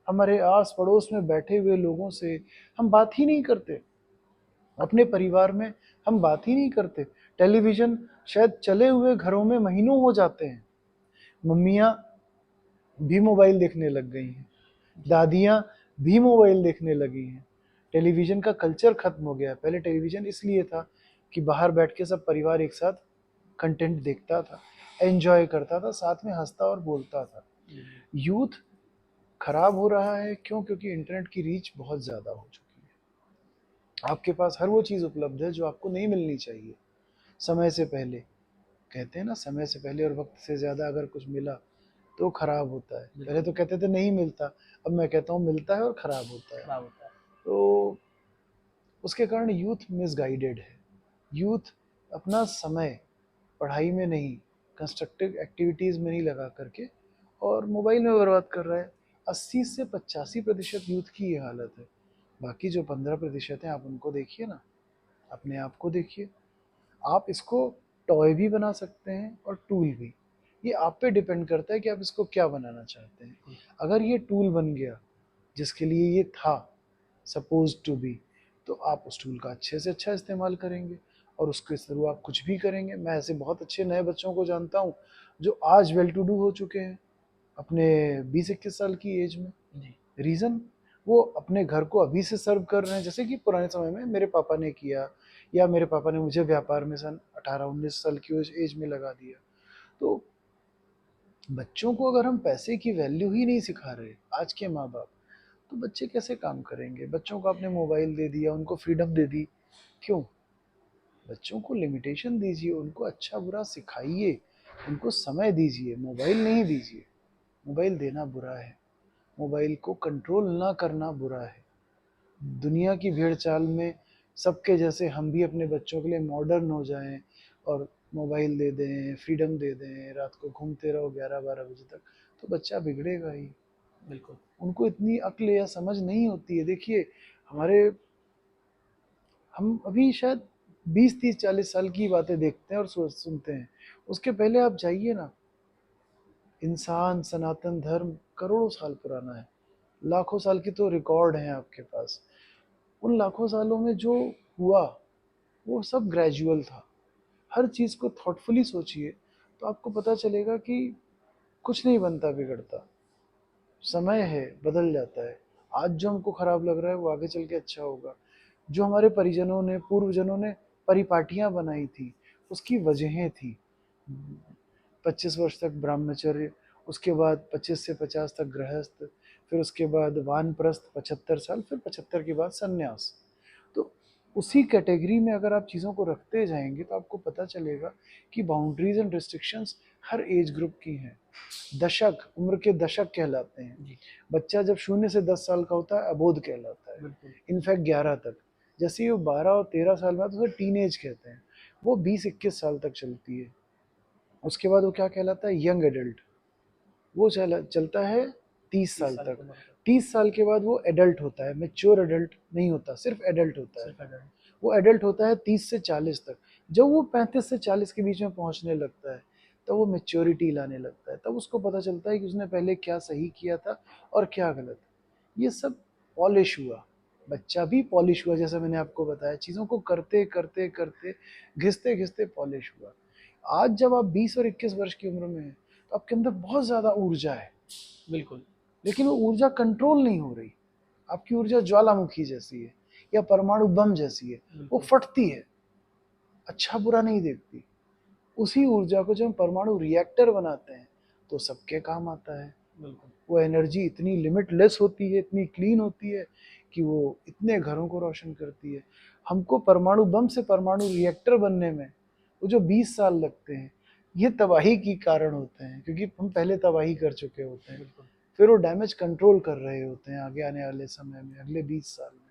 हमारे आस पड़ोस में बैठे हुए लोगों से हम बात ही नहीं करते, अपने परिवार में हम बात ही नहीं करते। टेलीविज़न शायद चले हुए घरों में महीनों हो जाते हैं। मम्मियाँ भी मोबाइल देखने लग गई हैं, दादियाँ भी मोबाइल देखने लगी हैं। टेलीविज़न का कल्चर खत्म हो गया है। पहले टेलीविज़न इसलिए था कि बाहर बैठ के सब परिवार एक साथ कंटेंट देखता था, एन्जॉय करता था, साथ में हँसता और बोलता था। यूथ खराब हो रहा है क्यों? क्योंकि इंटरनेट की रीच बहुत ज़्यादा हो चुकी है। आपके पास हर वो चीज़ उपलब्ध है जो आपको नहीं मिलनी चाहिए। समय से पहले, कहते हैं ना, समय से पहले और वक्त से ज़्यादा अगर कुछ मिला तो खराब होता है। पहले तो कहते थे नहीं मिलता, अब मैं कहता हूँ मिलता है और खराब होता है। खराब होता है। तो उसके कारण यूथ मिसगाइडेड है। यूथ अपना समय पढ़ाई में नहीं, कंस्ट्रक्टिव एक्टिविटीज़ में नहीं लगा करके और मोबाइल में बर्बाद कर रहा है। 80 से 85% यूथ की ये हालत है। बाकी जो 15% हैं, आप उनको देखिए ना, अपने आप को देखिए। आप इसको टॉय भी बना सकते हैं और टूल भी। ये आप पे डिपेंड करता है कि आप इसको क्या बनाना चाहते हैं। अगर ये टूल बन गया जिसके लिए ये था सपोज टू बी, तो आप उस टूल का अच्छे से अच्छा इस्तेमाल करेंगे और उसके थ्रू आप कुछ भी करेंगे। मैं ऐसे बहुत अच्छे नए बच्चों को जानता हूँ जो आज वेल टू डू हो चुके हैं अपने 20-21 साल की एज में। जी। रीज़न, वो अपने घर को अभी से सर्व कर रहे हैं, जैसे कि पुराने समय में मेरे पापा ने किया, या मेरे पापा ने मुझे व्यापार में सन 18-19 साल की एज में लगा दिया। तो बच्चों को अगर हम पैसे की वैल्यू ही नहीं सिखा रहे, आज के माँ बाप, तो बच्चे कैसे काम करेंगे? बच्चों को आपने मोबाइल दे दिया, उनको फ्रीडम दे दी, क्यों? बच्चों को लिमिटेशन दीजिए, उनको अच्छा बुरा सिखाइए, उनको समय दीजिए, मोबाइल नहीं दीजिए। मोबाइल देना बुरा है, मोबाइल को कंट्रोल ना करना बुरा है। दुनिया की भीड़ चाल में सबके जैसे हम भी अपने बच्चों के लिए मॉडर्न हो जाएं और मोबाइल दे दें, फ्रीडम दे दें, रात को घूमते रहो 11-12 बजे तक, तो बच्चा बिगड़ेगा ही। बिल्कुल। उनको इतनी अक्ल या समझ नहीं होती है। देखिए, हमारे हम अभी शायद 20-30-40 साल की बातें देखते हैं और सुनते हैं। उसके पहले आप जाइए ना, इंसान, सनातन धर्म करोड़ों साल पुराना है, लाखों साल की तो रिकॉर्ड हैं आपके पास। उन लाखों सालों में जो हुआ वो सब ग्रेजुअल था। हर चीज़ को थॉटफुली सोचिए तो आपको पता चलेगा कि कुछ नहीं बनता बिगड़ता। समय है, बदल जाता है। आज जो हमको खराब लग रहा है वो आगे चल के अच्छा होगा। जो हमारे परिजनों ने, पूर्वजनों ने परिपाटियां बनाई थी, उसकी वजहें थी। 25 वर्ष तक ब्रह्मचर्य, उसके बाद 25 से 50 तक गृहस्थ, फिर उसके बाद वानप्रस्थ 75 साल, फिर 75 के बाद संन्यास। तो उसी कैटेगरी में अगर आप चीज़ों को रखते जाएंगे तो आपको पता चलेगा कि boundaries and restrictions her age group की हैं। दशक, उम्र के दशक कहलाते हैं। जी। बच्चा जब 0 से 10 साल का होता है अबोध कहलाता है, बिल्कुल। इनफैक्ट 11 तक। जैसे ही वो 12 और 13 साल में आता है तो उसे टीन एज कहते हैं। वो 20-21 साल तक चलती है। उसके बाद वो क्या कहलाता है? Young adult. वो चलता है 30 साल 30 साल तक। की उम्र तक। 30 साल के बाद वो एडल्ट होता है, मेच्योर एडल्ट नहीं होता, सिर्फ एडल्ट होता है। सिर्फ एडल्ट। वो एडल्ट होता है 30 से 40 तक। जब वो 35 से 40 के बीच में पहुंचने लगता है तब वो मेच्योरिटी लाने लगता है। तब उसको पता चलता है कि उसने पहले क्या सही किया था और क्या गलत। ये सब पॉलिश हुआ। बच्चा भी पॉलिश हुआ, जैसा मैंने आपको बताया, चीज़ों को करते करते करते, घिसते घिसते पॉलिश हुआ। आज जब आप 20 और 21 वर्ष की उम्र में हैं तो आपके अंदर बहुत ज़्यादा ऊर्जा है, बिल्कुल। लेकिन वो ऊर्जा कंट्रोल नहीं हो रही। आपकी ऊर्जा ज्वालामुखी जैसी है या परमाणु बम जैसी है, वो बिल्कुल। फटती है, अच्छा बुरा नहीं देखती। उसी ऊर्जा को जब हम परमाणु रिएक्टर बनाते हैं तो सबके काम आता है। बिल्कुल। वो एनर्जी इतनी लिमिटलेस होती है, इतनी क्लीन होती है कि वो इतने घरों को रोशन करती है। हमको परमाणु बम से परमाणु रिएक्टर बनने में वो जो 20 साल लगते हैं, ये तबाही की कारण होते हैं, क्योंकि हम पहले तबाही कर चुके होते हैं। बिल्कुल। फिर वो डैमेज कंट्रोल कर रहे होते हैं आगे आने वाले समय में, अगले 20 साल में।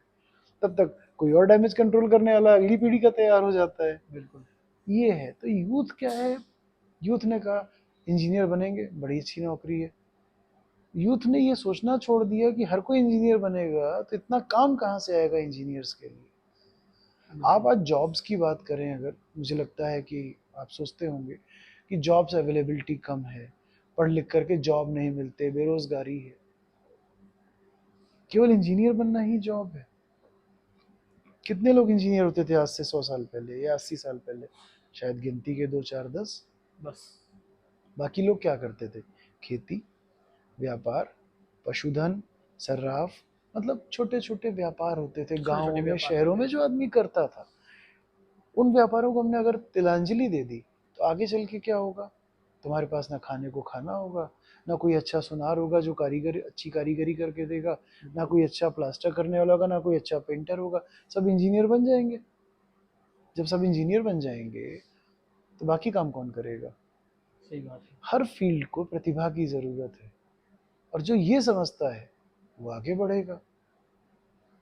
तब तक कोई और डैमेज कंट्रोल करने वाला अगली पीढ़ी का तैयार हो जाता है। बिल्कुल। ये है। तो यूथ क्या है? यूथ ने कहा इंजीनियर बनेंगे, बड़ी अच्छी नौकरी है। यूथ ने ये सोचना छोड़ दिया कि हर कोई इंजीनियर बनेगा तो इतना काम कहाँ से आएगा इंजीनियर्स के लिए। आप बिल्कुल। आज जॉब्स की बात करें, अगर, मुझे लगता है कि आप सोचते होंगे कि जॉब्स अवेलेबिलिटी कम है, पढ़ लिख करके जॉब नहीं मिलते, बेरोजगारी है। केवल इंजीनियर बनना ही जॉब है? कितने लोग इंजीनियर होते थे आज से 100 साल पहले या 80 साल पहले? शायद गिनती के दो चार दस। बस। बाकी लोग क्या करते थे? खेती, व्यापार, पशुधन, सर्राफ, मतलब छोटे छोटे व्यापार होते थे छोटे छोटे गांवों में, व्यापार शहरों होते में, हैं। जो आदमी करता था। उन व्यापारों को हमने अगर तिलांजलि दे दी तो आगे चल के क्या होगा? तुम्हारे पास ना खाने को खाना होगा, ना कोई अच्छा सुनार होगा जो कारीगर अच्छी कारीगरी करके देगा, ना कोई अच्छा प्लास्टर करने वाला होगा, ना कोई अच्छा पेंटर होगा। सब इंजीनियर बन जाएंगे। जब सब इंजीनियर बन जाएंगे तो बाकी काम कौन करेगा? सही बात है। हर फील्ड को प्रतिभा की जरूरत है, और जो ये समझता है वो आगे बढ़ेगा।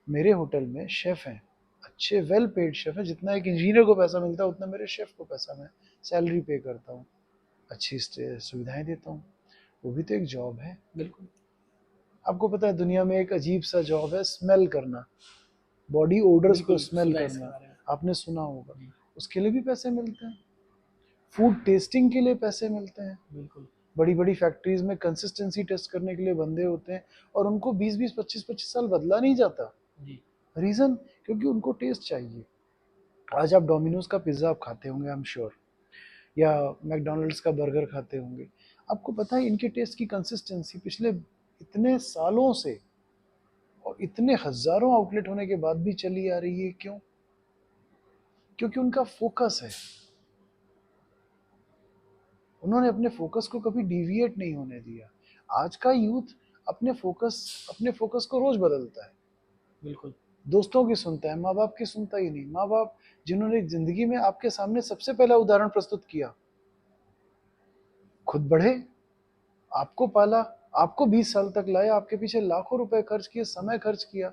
मेरे होटल में शेफ हैं, अच्छे वेल पेड शेफ हैं। जितना एक इंजीनियर को पैसा मिलता है उतना मेरे शेफ को पैसा मैं सैलरी पे करता हूँ, अच्छी सुविधाएं देता हूँ। वो भी तो एक जॉब है। बिल्कुल। आपको पता है दुनिया में एक अजीब सा जॉब है, स्मेल करना, बॉडी ओडर्स को बिल्कुल स्मेल सुना है इसके करना। बारे में। आपने सुना होगा। जी। उसके लिए भी पैसे मिलते हैं। फूड टेस्टिंग के लिए पैसे मिलते हैं। बिल्कुल। बड़ी बड़ी फैक्ट्रीज में कंसिस्टेंसी टेस्ट करने के लिए बंदे होते हैं, और उनको 20-20 25-25 साल बदला नहीं जाता। जी। रीजन? क्योंकि उनको टेस्ट चाहिए। आज आप डोमिनोज का पिज्जा आप खाते होंगे, आई एम श्योर, या मैकडोनल्ड्स का बर्गर खाते होंगे। आपको पता है इनके टेस्ट की कंसिस्टेंसी पिछले इतने सालों से और इतने हजारों आउटलेट होने के बाद भी चली आ रही है। क्यों? क्योंकि उनका फोकस है। उन्होंने अपने फोकस को कभी डिविएट नहीं होने दिया। आज का यूथ अपने फोकस को रोज बदलता है। बिल्कुल। दोस्तों की सुनता है, माँ बाप की सुनता ही नहीं। माँ बाप जिन्होंने जिंदगी में आपके सामने सबसे पहला उदाहरण प्रस्तुत किया, खुद बढ़े, आपको पाला, आपको 20 साल तक लाया, आपके पीछे लाखों रुपए खर्च किए, समय खर्च किया,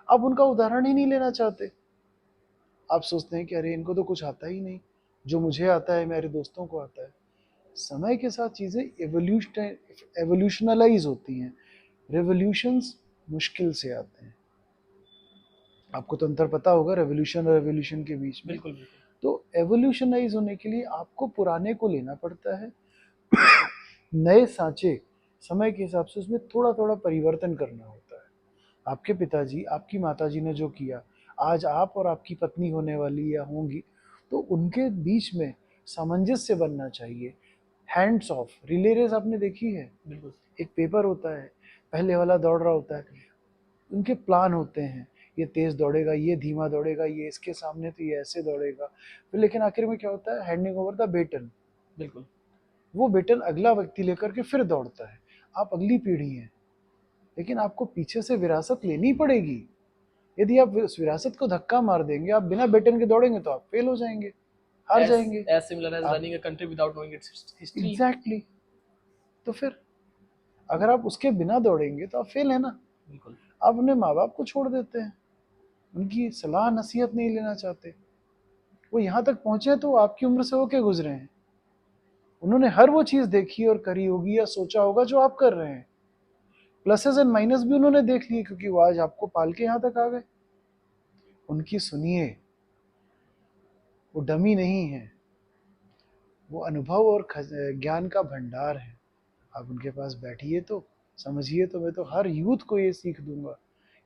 आप उनका उदाहरण ही नहीं लेना चाहते। आप सोचते हैं कि अरे इनको तो कुछ आता ही नहीं, जो मुझे आता है मेरे दोस्तों को आता है। समय के साथ चीजें एवोल्यूशनलाइज होती हैं। रेवोल्यूशंस मुश्किल से आते हैं। आपको तो अंतर पता होगा रेवोल्यूशन और रेवोल्यूशन के बीच में। बिल्कुल। बिल्कुल। तो एवोल्यूशनाइज होने के लिए आपको पुराने को लेना पड़ता है, नए सांचे, समय के हिसाब से उसमें थोड़ा थोड़ा परिवर्तन करना होता है। आपके पिताजी, आपकी माताजी ने जो किया, आज आप और आपकी पत्नी होने वाली या होंगी, तो उनके बीच में सामंजस्य बनना चाहिए। हैंड्स ऑफ रिले रेस आपने देखी है? बिल्कुल। एक पेपर होता है, पहले वाला दौड़ रहा होता है, उनके प्लान होते हैं, ये तेज दौड़ेगा, ये धीमा दौड़ेगा, ये इसके सामने तो ये ऐसे दौड़ेगा। फिर लेकिन आखिर में क्या होता है? Handing over the baton. बिल्कुल। वो बेटन अगला व्यक्ति लेकर के फिर दौड़ता है। आप अगली पीढ़ी हैं, लेकिन आपको पीछे से विरासत लेनी पड़ेगी। यदि आप उस विरासत को धक्का मार देंगे, आप बिना बेटन के दौड़ेंगे, तो आप फेल हो जाएंगे, हार एज जाएंगे। एज सिमिलर एज आप running a country without knowing it's history. Exactly exactly, तो फिर अगर आप उसके बिना दौड़ेंगे तो आप फेल है ना। बिल्कुल। आप अपने माँ बाप को छोड़ देते हैं, उनकी सलाह नसीहत नहीं लेना चाहते। वो यहाँ तक पहुंचे हैं तो आपकी उम्र से होके गुजरे हैं। उन्होंने हर वो चीज देखी और करी होगी या सोचा होगा जो आप कर रहे हैं। प्लसेस एंड माइनस भी उन्होंने देख लिए, क्योंकि वो आज आपको पाल के यहाँ तक आ गए। उनकी सुनिए, वो डमी नहीं है, वो अनुभव और ज्ञान का भंडार है। आप उनके पास बैठिए तो समझिए। तो मैं तो हर यूथ को ये सीख दूंगा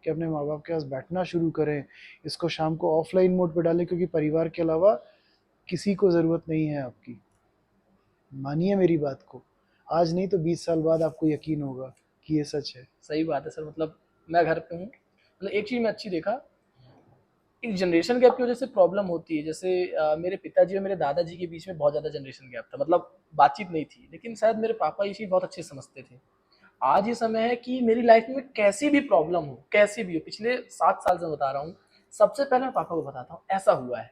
कि अपने माँ बाप के पास बैठना शुरू करें। इसको शाम को ऑफलाइन मोड पे डालें, क्योंकि परिवार के अलावा किसी को ज़रूरत नहीं है आपकी। मानिए मेरी बात को, आज नहीं तो 20 साल बाद आपको यकीन होगा कि ये सच है। सही बात है सर। मतलब मैं घर पे हूँ, मतलब एक चीज़ मैं अच्छी देखा, एक जनरेशन गैप की वजह से प्रॉब्लम होती है। जैसे मेरे पिताजी और मेरे दादाजी के बीच में बहुत ज़्यादा जनरेशन गैप था, मतलब बातचीत नहीं थी, लेकिन शायद मेरे पापा ये चीज़ बहुत अच्छे से समझते थे। आज ये समय है कि मेरी लाइफ में कैसी भी प्रॉब्लम हो, कैसी भी हो, पिछले 7 साल से बता रहा हूँ, सबसे पहले मैं पापा को बताता हूँ ऐसा हुआ है।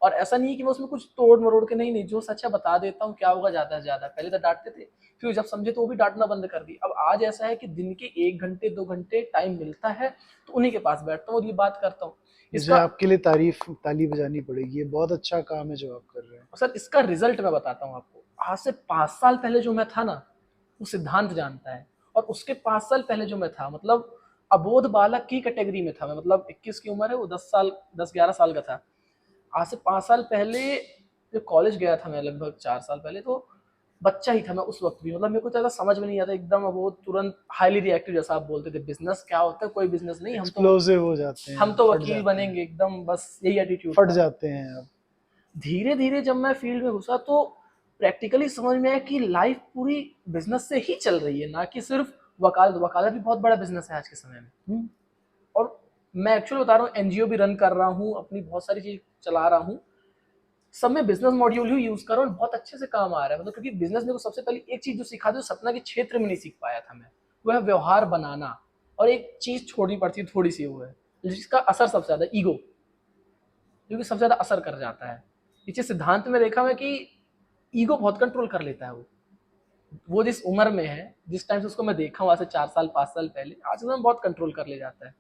और ऐसा नहीं है कि मैं उसमें कुछ तोड़ मरोड़ के, नहीं नहीं, जो सच है बता देता हूँ, क्या होगा ज़्यादा से ज़्यादा। पहले तो डांटते थे, फिर जब समझे तो वो भी डांटना बंद कर दी। अब आज ऐसा है कि दिन के 1 घंटे 2 घंटे टाइम मिलता है तो उन्हीं के पास बैठता हूँ और ये बात करता हूँ। मुझे इसका आपके लिए ताली बजानी पड़ेगी। ये बहुत अच्छा काम है जो आप कर रहे हैं। सर, इसका रिजल्ट मैं बताता हूँ आपको। आज से 5 साल पहले जो मैं था ना, वो सिद्धांत जानता है। और उसके 5 साल पहले जो मैं था, मतलब अबोध बालक की कैटेगरी में था मैं। मतलब 21 की उम्र है, वो 10 साल, 10-11 साल का था। आज से 5 साल पहले जब कॉलेज गया था मैं, लगभग 4 साल पहले, तो बच्चा ही था मैं उस वक्त भी, मतलब मेरे को ज़्यादा समझ में नहीं आता एकदम, वो तुरंत हाईली रिएक्टिव जैसा आप बोलते थे, बिजनेस क्या होता है, कोई बिजनेस नहीं, एक्सप्लोसिव हो जाते हम हैं, तो फट वकील जाते हैं, बनेंगे एकदम, बस यही एटीट्यूड फट था। जाते हैं अब। धीरे धीरे जब मैं फील्ड में घुसा तो प्रैक्टिकली समझ में आया कि लाइफ पूरी बिजनेस से ही चल रही है, ना कि सिर्फ वकालत। वकालत भी बहुत बड़ा बिजनेस है आज के समय में। हम्म, और मैं एक्चुअली बता रहा हूँ, एनजीओ भी रन कर रहा हूँ, अपनी बहुत सारी चीज चला रहा हूँ, सब में बिजनेस मॉड्यूल ही यूज कर रहा हूँ, बहुत अच्छे से काम आ रहा है। मतलब क्योंकि बिजनेस में को सबसे पहले एक चीज जो सिखा दो, सपना के क्षेत्र में नहीं सीख पाया था मैं, वो है व्यवहार बनाना। और एक चीज छोड़नी पड़ती है थोड़ी सी, वो है जिसका असर सबसे ज्यादा, ईगो, जो कि सबसे ज्यादा असर कर जाता है। इसे सिद्धांत में देखा मैं कि ईगो बहुत कंट्रोल कर लेता है वो जिस उम्र में है, जिस टाइम से उसको मैं देखा हूँ, आज से 4 साल 5 साल पहले, आज से बहुत कंट्रोल कर ले जाता है।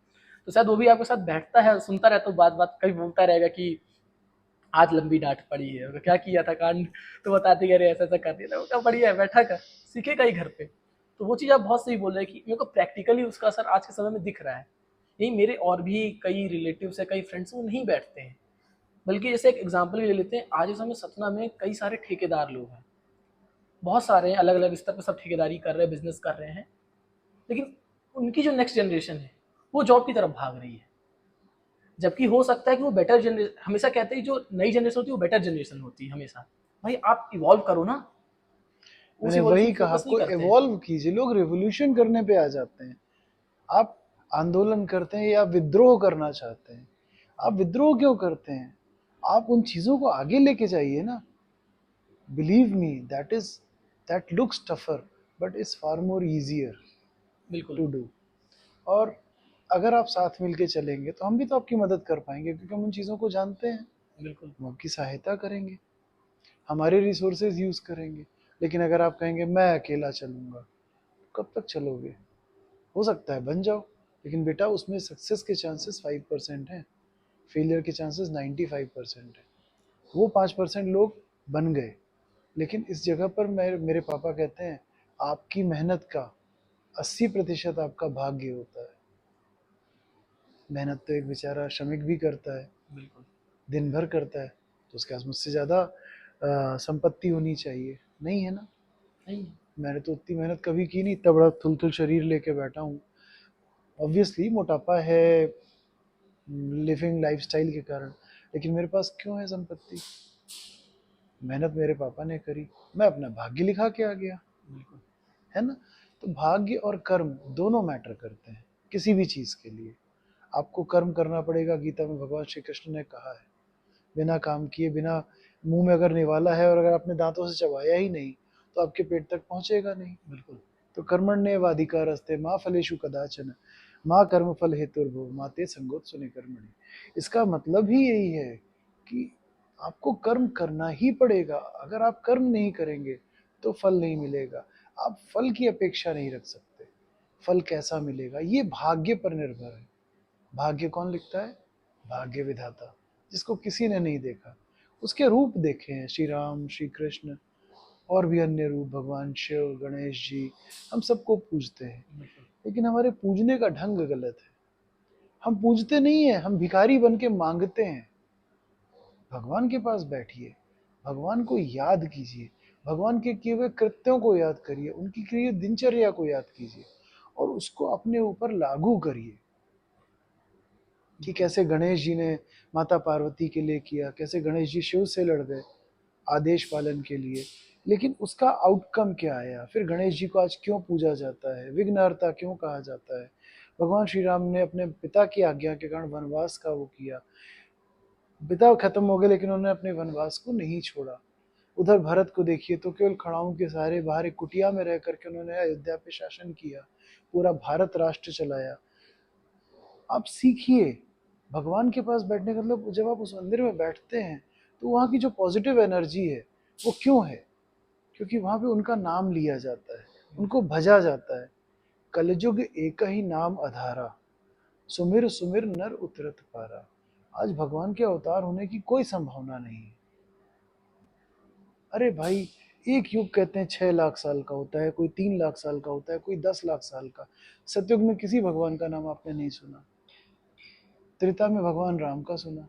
तो शायद वो भी आपके साथ बैठता है, सुनता रहता हूँ, बात बात कभी बोलता रहेगा कि आज लंबी डांट पड़ी है, क्या किया था कांड, तो बताते कि अरे ऐसा ऐसा कर दिया था, वो क्या बढ़िया है, बैठा कर, सीखेगा ही घर पे। तो वो चीज़ आप बहुत सही बोल रहे हैं कि मेरे को प्रैक्टिकली उसका असर आज के समय में दिख रहा है। यही मेरे और भी कई रिलेटिव्स है, कई फ्रेंड्स, वो नहीं बैठते हैं। बल्कि जैसे एक एग्जाम्पल भी ले लेते हैं, आज के समय सतना में कई सारे ठेकेदार लोग हैं, बहुत सारे हैं, अलग अलग स्तर पर सब ठेकेदारी कर रहे हैं, बिजनेस कर रहे हैं, लेकिन उनकी जो नेक्स्ट जनरेशन है वो जॉब की तरफ भाग रही है। जबकि हो सकता है कि वो बेटर जनरेशन, हमेशा कहते हैं जो नई जनरेशन होती है वो बेटर जनरेशन होती है हमेशा। भाई आप इवॉल्व करो ना, उस मैंने इवोल्यूशन वही पे कहा, फोकस नहीं कोई करते हैं। एवॉल्व कीजिए। लोग रेवोल्यूशन करने पे आ जाते हैं। आप आंदोलन करते हैं या विद्रोह करना चाहते हैं, आप विद्रोह क्यों करते हैं? आप उन चीजों को आगे लेके जाइए ना। Believe me, that looks tougher but is far more easier बिल्कुल। To do. और अगर आप साथ मिलके चलेंगे तो हम भी तो आपकी मदद कर पाएंगे, क्योंकि हम उन चीज़ों को जानते हैं। बिल्कुल। हम आपकी सहायता करेंगे, हमारे रिसोर्सेज यूज़ करेंगे। लेकिन अगर आप कहेंगे मैं अकेला चलूँगा, कब तक चलोगे? हो सकता है बन जाओ, लेकिन बेटा उसमें सक्सेस के चांसेस 5% हैं, फेलियर के चांसेस 95% है। वो 5% लोग बन गए। लेकिन इस जगह पर मेरे पापा कहते हैं, आपकी मेहनत का 80% आपका भाग्य होता है। मेहनत तो एक बेचारा श्रमिक भी करता है, बिल्कुल। दिन भर करता है, तो उसके पास मुझसे ज़्यादा संपत्ति होनी चाहिए, नहीं है ना? नहीं। मैंने तो उतनी मेहनत कभी की नहीं, इतना बड़ा थुल-थुल शरीर लेके बैठा हूँ। ऑब्वियसली मोटापा है लिविंग लाइफ़स्टाइल के कारण, लेकिन मेरे पास क्यों है संपत्ति? मेहनत मेरे पापा ने करी, मैं अपना भाग्य लिखा के आ गया, बिल्कुल। है ना? तो भाग्य और कर्म दोनों मैटर करते हैं किसी भी चीज़ के लिए। आपको कर्म करना पड़ेगा, गीता में भगवान श्री कृष्ण ने कहा है। बिना काम किए, बिना मुंह में अगर निवाला है और अगर आपने दांतों से चबाया ही नहीं, तो आपके पेट तक पहुंचेगा नहीं। बिल्कुल। तो कर्मण्येवाधिकारस्ते माँ फलेषु कदाचन माँ कर्म फल हेतुर्भुः माँ ते संगोत्सुने कर्मणि। इसका मतलब ही यही है कि आपको कर्म करना ही पड़ेगा। अगर आप कर्म नहीं करेंगे तो फल नहीं मिलेगा। आप फल की अपेक्षा नहीं रख सकते। फल कैसा मिलेगा ये भाग्य पर निर्भर है। भाग्य कौन लिखता है? भाग्य विधाता, जिसको किसी ने नहीं देखा। उसके रूप देखे हैं, श्री राम, श्री कृष्ण, और भी अन्य रूप, भगवान शिव, गणेश जी। हम सबको पूजते हैं, बिल्कुल। लेकिन हमारे पूजने का ढंग गलत है। हम पूजते नहीं है, हम भिखारी बन के मांगते हैं। भगवान के पास बैठिए, भगवान को याद कीजिए, भगवान के किए हुए कृत्यों को याद करिए, उनकी किए हुए दिनचर्या को याद कीजिए और उसको अपने ऊपर लागू करिए। कि बिल्कुल। कैसे गणेश जी ने माता पार्वती के लिए किया, कैसे गणेश जी शिव से लड़ गए आदेश पालन के लिए, लेकिन उसका आउटकम क्या आया? फिर गणेश जी को आज क्यों पूजा जाता है, विघ्नहर्ता क्यों कहा जाता है? भगवान श्री राम ने अपने पिता की आज्ञा के कारण वनवास का वो किया, पिता खत्म हो गए लेकिन उन्होंने अपने वनवास को नहीं छोड़ा। उधर भरत को देखिए तो केवल खड़ाओं के सहारे बाहर एक कुटिया में रह करके उन्होंने अयोध्या पे शासन किया, पूरा भारत राष्ट्र चलाया। आप सीखिए। भगवान के पास बैठने का मतलब, जब आप उस मंदिर में बैठते हैं तो वहाँ की जो पॉजिटिव एनर्जी है वो क्यों है? क्योंकि वहाँ पे उनका नाम लिया जाता है, उनको भजा जाता है। कलयुग एक ही नाम आधारा, सुमिर सुमिर नर उतरत पारा। आज भगवान के अवतार होने की कोई संभावना नहीं है। अरे भाई, एक युग कहते हैं 6 लाख साल का होता है, कोई 3 लाख साल का होता है, कोई 10 लाख साल का। सतयुग में किसी भगवान का नाम आपने नहीं सुना, त्रेता में भगवान राम का सुना,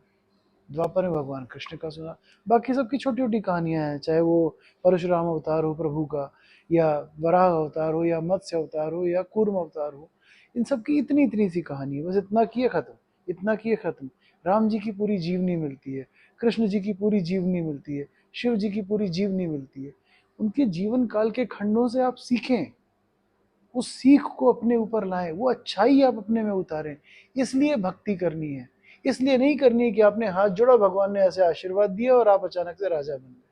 द्वापर में भगवान कृष्ण का सुना। बाकी सबकी छोटी छोटी कहानियां हैं, चाहे वो परशुराम अवतार हो प्रभु का, या वराह अवतार हो, या मत्स्य अवतार हो, या कूर्म अवतार हो, इन सब की इतनी इतनी सी कहानी है, बस इतना किए खत्म, इतना किए खत्म। राम जी की पूरी जीवनी मिलती है, कृष्ण जी की पूरी जीवनी मिलती है, शिव जी की पूरी जीवनी मिलती है। उनके जीवन काल के खंडों से आप सीखें, उस सीख को अपने ऊपर लाएं, वो अच्छाई आप अपने में उतारें। इसलिए भक्ति करनी है, इसलिए नहीं करनी है कि आपने हाथ जोड़ा, भगवान ने ऐसे आशीर्वाद दिया और आप अचानक से राजा बन गए,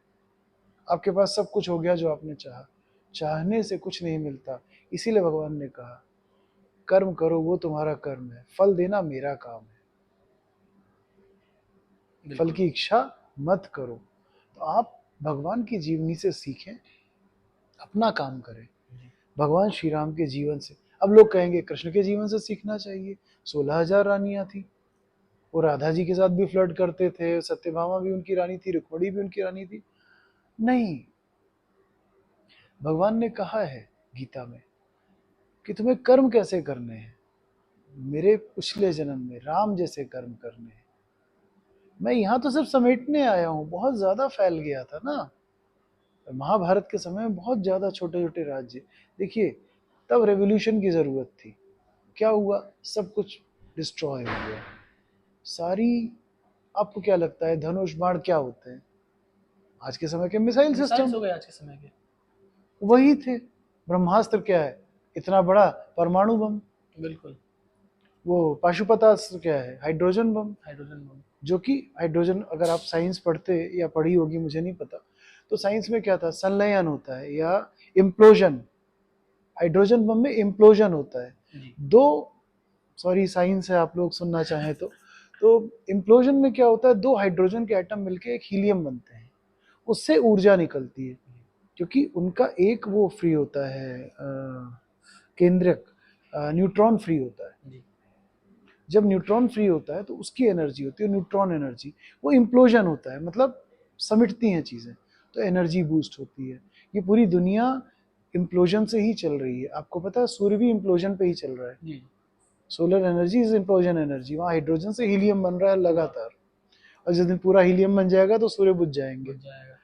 आपके पास सब कुछ हो गया जो आपने चाहा। चाहने से कुछ नहीं मिलता। इसीलिए भगवान ने कहा कर्म करो वो तुम्हारा कर्म है, फल देना मेरा काम है, फल बिल्कुल। की इच्छा मत करो। तो आप भगवान की जीवनी से सीखें, अपना काम करें, जी। भगवान श्री राम के जीवन से। अब लोग कहेंगे कृष्ण के जीवन से सीखना चाहिए, 16,000 रानियां थी, वो राधा जी के साथ भी फ्लर्ट करते थे, सत्यभामा भी उनकी रानी थी, रुक्मणी भी उनकी रानी थी। नहीं, भगवान ने कहा है गीता में कि तुम्हें कर्म कैसे करने हैं, मेरे पिछले जन्म में राम जैसे कर्म करने हैं। मैं यहाँ तो सिर्फ समेटने आया हूँ, बहुत ज्यादा फैल गया था ना महाभारत के समय में, बहुत ज्यादा छोटे छोटे राज्य। देखिए तब रेवोल्यूशन की जरूरत थी, क्या हुआ, सब कुछ डिस्ट्रॉय हो गया सारी। आपको क्या लगता है धनुष बाण क्या होते हैं? आज के समय के मिसाइल मिसाइल्स सिस्टम हो गए आज के समय के। वही थे। ब्रह्मास्त्र क्या है, इतना बड़ा परमाणु बम। बिल्कुल। वो पाशुपतास्त्र क्या है, हाइड्रोजन बम। Hydrogen bomb. जो कि हाइड्रोजन, अगर आप साइंस पढ़ते या पढ़ी होगी मुझे नहीं पता, तो साइंस में क्या था, संलयन होता है या इम्प्लोजन। हाइड्रोजन बम में इम्प्लोजन होता है। जी। दो, सॉरी साइंस है, आप लोग सुनना चाहें तो इम्प्लोजन में क्या होता है, दो हाइड्रोजन के एटम मिलके एक हीलियम बनते हैं, उससे ऊर्जा निकलती है। क्योंकि उनका एक वो फ्री होता है केंद्रक, न्यूट्रॉन फ्री होता है। जी। जब न्यूट्रॉन फ्री होता है तो उसकी एनर्जी होती है न्यूट्रॉन एनर्जी, वो इम्प्लोजन होता है, मतलब समिटती हैं चीज़ें, तो एनर्जी बूस्ट होती है। ये पूरी दुनिया इम्प्लोजन से ही चल रही है। आपको पता है सूर्य भी इम्प्लोजन पे ही चल रहा है। जी। Solar energy is implosion energy, वहाँ हाइड्रोजन से हीलियम बन रहा है लगातार, और जिस दिन पूरा हीलियम बन जाएगा तो सूर्य बुझ जाएंगे। बुझ जाएगा।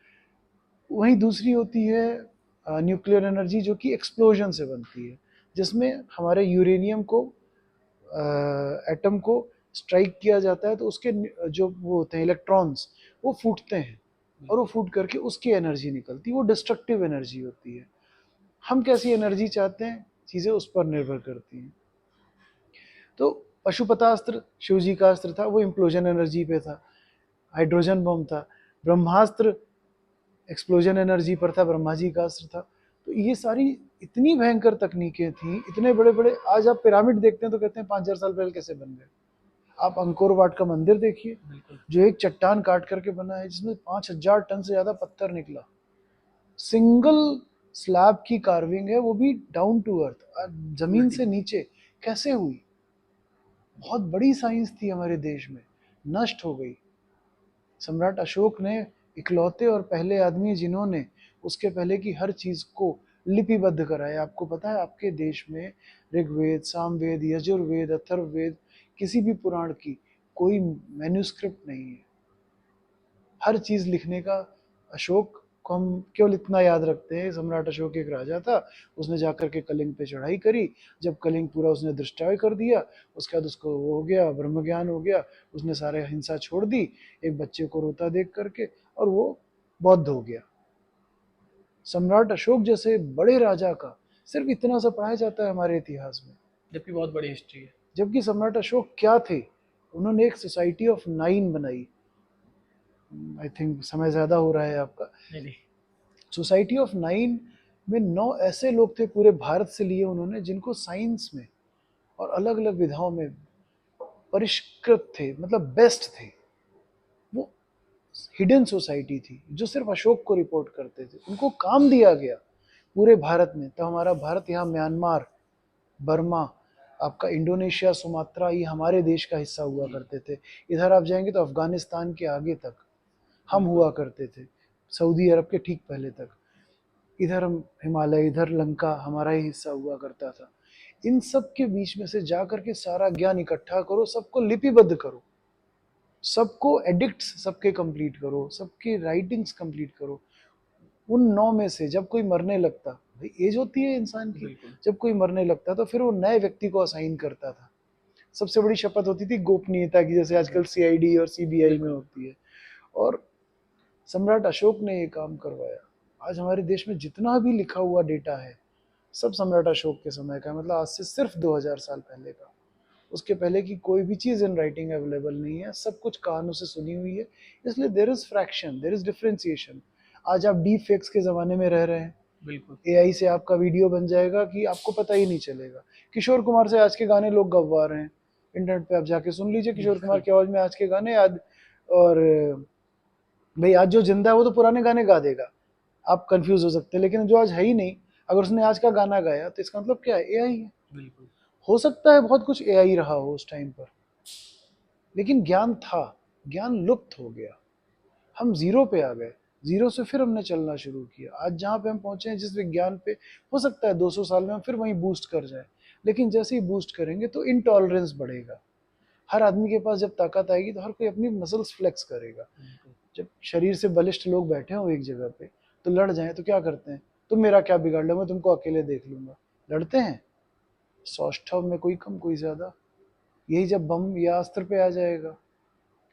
वहीं दूसरी होती है न्यूक्लियर एनर्जी, जो कि एक्सप्लोजन से बनती है, जिसमें हमारे यूरेनियम को, एटम को स्ट्राइक किया जाता है तो उसके जो वो होते हैं इलेक्ट्रॉन्स, वो फूटते हैं, और वो बिल्कुल। फूट करके उसकी एनर्जी निकलती है, वो डिस्ट्रक्टिव एनर्जी होती है। हम कैसी एनर्जी चाहते हैं, चीज़ें उस पर निर्भर करती हैं। तो पशुपतास्त्र शिव जी का अस्त्र था, वो इम्प्लोजन एनर्जी पे था, हाइड्रोजन बम था। ब्रह्मास्त्र एक्सप्लोजन एनर्जी पर था, ब्रह्मा जी का अस्त्र था। तो ये सारी इतनी भयंकर तकनीकें थी, इतने बड़े बड़े, आज आप पिरामिड देखते हैं तो कहते हैं 5,000 साल पहले कैसे बन गए। आप अंकोर वाट का मंदिर देखिए, बिल्कुल। जो एक चट्टान काट करके बना है, जिसमें 5,000 टन से ज्यादा पत्थर निकला, सिंगल स्लैब की कार्विंग है, वो भी डाउन टू अर्थ, जमीन उल्टी। से नीचे कैसे हुई। बहुत बड़ी साइंस थी हमारे देश में, नष्ट हो गई। सम्राट अशोक ने इकलौते और पहले आदमी जिन्होंने उसके पहले की हर चीज को लिपिबद्ध कराया। आपको पता है आपके देश में ऋग्वेद, सामवेद, यजुर्वेद, अथर्ववेद, किसी भी पुराण की कोई मैन्युस्क्रिप्ट नहीं है। हर चीज लिखने का, अशोक को हम केवल इतना याद रखते हैं, सम्राट अशोक एक राजा था, उसने जाकर के कलिंग पे चढ़ाई करी, जब कलिंग पूरा उसने दृष्टाय कर दिया, उसके बाद उसको वो हो गया, ब्रह्म ज्ञान हो गया, उसने सारे हिंसा छोड़ दी एक बच्चे को रोता देख करके, और वो बौद्ध हो गया। सम्राट अशोक जैसे बड़े राजा का सिर्फ इतना सा पढ़ाया जाता है हमारे इतिहास में। जबकि बहुत बड़ी हिस्ट्री है। जबकि सम्राट अशोक क्या थे, उन्होंने एक सोसाइटी ऑफ 9 बनाई। आई थिंक समय ज़्यादा हो रहा है आपका। नहीं नहीं। सोसाइटी ऑफ 9 में 9 ऐसे लोग थे पूरे भारत से लिए उन्होंने, जिनको साइंस में और अलग अलग विधाओं में परिष्कृत थे, मतलब बेस्ट थे। वो हिडन सोसाइटी थी जो सिर्फ अशोक को रिपोर्ट करते थे, उनको काम दिया गया पूरे भारत में। तो हमारा भारत यहाँ म्यांमार, बर्मा, आपका इंडोनेशिया, सुमात्रा, ये हमारे देश का हिस्सा हुआ जी। करते थे। इधर आप जाएंगे तो अफगानिस्तान के आगे तक हम बिल्कुल। हुआ करते थे, सऊदी अरब के ठीक पहले तक। इधर हम हिमालय, इधर लंका हमारा ही हिस्सा हुआ करता था। इन सब के बीच में से जा करके सारा ज्ञान इकट्ठा करो, सबको लिपिबद्ध करो, सबको एडिक्ट्स सबके कंप्लीट करो, सबके राइटिंग्स कंप्लीट करो। उन 9 में से जब कोई मरने लगता, भाई एज होती है इंसान की, बिल्कुल। जब कोई मरने लगता तो फिर वो नए व्यक्ति को असाइन करता था। सबसे बड़ी शपथ होती थी गोपनीयता की, जैसे आजकल सीआईडी और सीबीआई में बिल्कुल। होती है। और सम्राट अशोक ने ये काम करवाया। आज हमारे देश में जितना भी लिखा हुआ डेटा है सब सम्राट अशोक के समय का है, मतलब आज से सिर्फ 2000 साल पहले का। उसके पहले की कोई भी चीज़ इन राइटिंग अवेलेबल नहीं है, सब कुछ कानों से सुनी हुई है। इसलिए there is fraction, there is differentiation. आज आप डीप फेक्स के ज़माने में रह रहे हैं। बिल्कुल। एआई से आपका वीडियो बन जाएगा कि आपको पता ही नहीं चलेगा। किशोर कुमार से आज के गाने लोग गवा रहे हैं, इंटरनेट पे आप जाके सुन लीजिए किशोर कुमार बिल्कुल। की आवाज़ में आज के गाने। याद और भाई आज जो जिंदा है वो तो पुराने गाने गा देगा, आप कंफ्यूज हो सकते हैं। लेकिन जो आज है ही नहीं, अगर उसने आज का गाना गाया तो इसका मतलब क्या है, एआई है। बिल्कुल। हो सकता है बहुत कुछ एआई रहा हो उस टाइम पर, लेकिन ज्ञान था, ज्ञान लुप्त हो गया, हम जीरो पे आ गए। जीरो से फिर हमने चलना शुरू किया। आज जहाँ पे हम पहुंचे हैं जिस विज्ञान पे, हो सकता है 200 साल में हम फिर वहीं बूस्ट कर जाए। लेकिन जैसे ही बूस्ट करेंगे तो इनटॉलरेंस बढ़ेगा। हर आदमी के पास जब ताकत आएगी तो हर कोई अपनी मसल्स फ्लेक्स करेगा। बिल्कुल। जब शरीर से बलिष्ठ लोग बैठे हो एक जगह पे तो लड़ जाएं तो क्या करते हैं, तुम मेरा क्या बिगाड़ लो, मैं तुमको अकेले देख लूंगा। लड़ते हैं सौष्ठव में, कोई कम कोई ज्यादा। यही जब बम या अस्त्र पे आ जाएगा,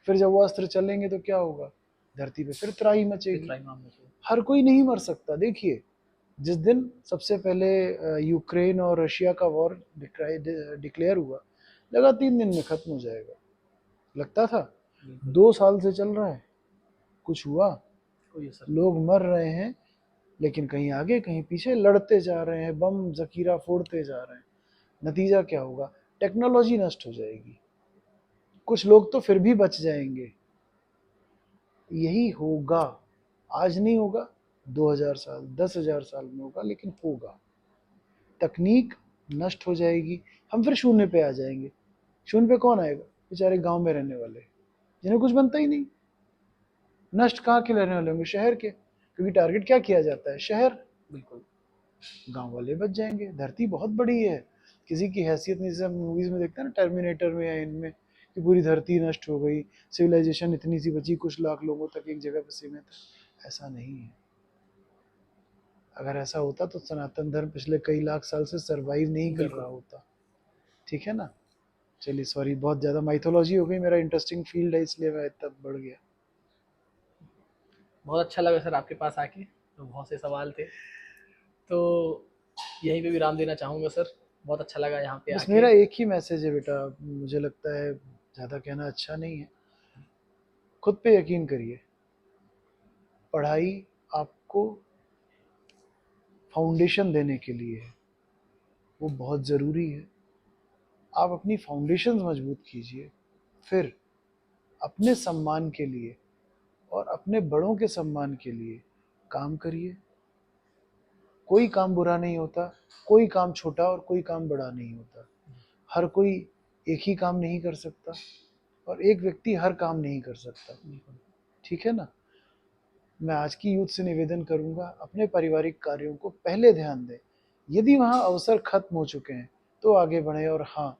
फिर जब वो अस्त्र चलेंगे तो क्या होगा, धरती पे फिर त्राही मचेगी। पितराई मामले से। हर कोई नहीं मर सकता। देखिए जिस दिन सबसे पहले यूक्रेन और रशिया का वॉर डिक्लेयर हुआ, लगा 3 दिन में खत्म हो जाएगा। लगता था। बिल्कुल। 2 साल से चल रहा है, कुछ हुआ? कोई असर नहीं लोग है। मर रहे हैं, लेकिन कहीं आगे कहीं पीछे लड़ते जा रहे हैं, बम जखीरा फोड़ते जा रहे हैं। नतीजा क्या होगा, टेक्नोलॉजी नष्ट हो जाएगी, कुछ लोग तो फिर भी बच जाएंगे। यही होगा। आज नहीं होगा, 2000 साल 10,000 साल में होगा, लेकिन होगा। तकनीक नष्ट हो जाएगी, हम फिर शून्य पे आ जाएंगे। शून्य पे कौन आएगा, बेचारे गांव में रहने वाले जिन्हें कुछ बनता ही नहीं। नष्ट कहाँ के रहने वाले होंगे, शहर के, क्योंकि टारगेट क्या किया जाता है, शहर। बिल्कुल। गांव वाले बच जाएंगे। धरती बहुत बड़ी है, किसी की हैसियत नहीं। जैसे हम मूवीज में देखते हैं ना, टर्मिनेटर में या इनमें, कि पूरी धरती नष्ट हो गई, सिविलाइजेशन इतनी सी बची, कुछ लाख लोगों तक एक जगह पर सीमित है। ऐसा नहीं है। अगर ऐसा होता तो सनातन धर्म पिछले कई लाख साल से सरवाइव नहीं कर रहा बिल्कुल। होता। ठीक है ना। चलिए सॉरी, बहुत ज़्यादा माइथोलॉजी हो गई, मेरा इंटरेस्टिंग फील्ड है इसलिए मैं इतना बढ़ गया। बहुत अच्छा लगा सर आपके पास आके, तो बहुत से सवाल थे, तो यहीं पे विराम देना चाहूँगा सर। बहुत अच्छा लगा यहाँ पे बस आके। मेरा एक ही मैसेज है बेटा, मुझे लगता है ज़्यादा कहना अच्छा नहीं है। खुद पे यकीन करिए। पढ़ाई आपको फाउंडेशन देने के लिए है, वो बहुत ज़रूरी है। आप अपनी फाउंडेशन मजबूत कीजिए, फिर अपने सम्मान के लिए और अपने बड़ों के सम्मान के लिए काम करिए। कोई काम बुरा नहीं होता, कोई काम छोटा और कोई काम बड़ा नहीं होता। हर कोई एक ही काम नहीं कर सकता, और एक व्यक्ति हर काम नहीं कर सकता। बिल्कुल। ठीक है ना। मैं आज की यूथ से निवेदन करूंगा, अपने पारिवारिक कार्यों को पहले ध्यान दें। यदि वहाँ अवसर खत्म हो चुके हैं तो आगे बढ़े। और हाँ,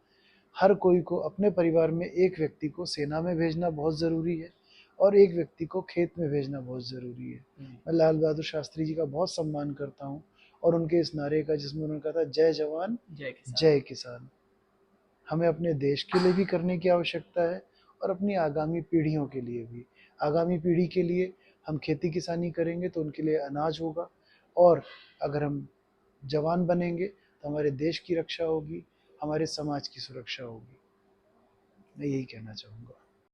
हर कोई को अपने परिवार में एक व्यक्ति को सेना में भेजना बहुत ज़रूरी है, और एक व्यक्ति को खेत में भेजना बहुत ज़रूरी है। मैं लाल बहादुर शास्त्री जी का बहुत सम्मान करता हूँ, और उनके इस नारे का जिसमें उन्होंने कहा था, जय जवान जय किसान। जय किसान, हमें अपने देश के लिए भी करने की आवश्यकता है, और अपनी आगामी पीढ़ियों के लिए भी। आगामी पीढ़ी के लिए हम खेती किसानी करेंगे तो उनके लिए अनाज होगा, और अगर हम जवान बनेंगे तो हमारे देश की रक्षा होगी, हमारे समाज की सुरक्षा होगी। मैं यही कहना चाहूँगा।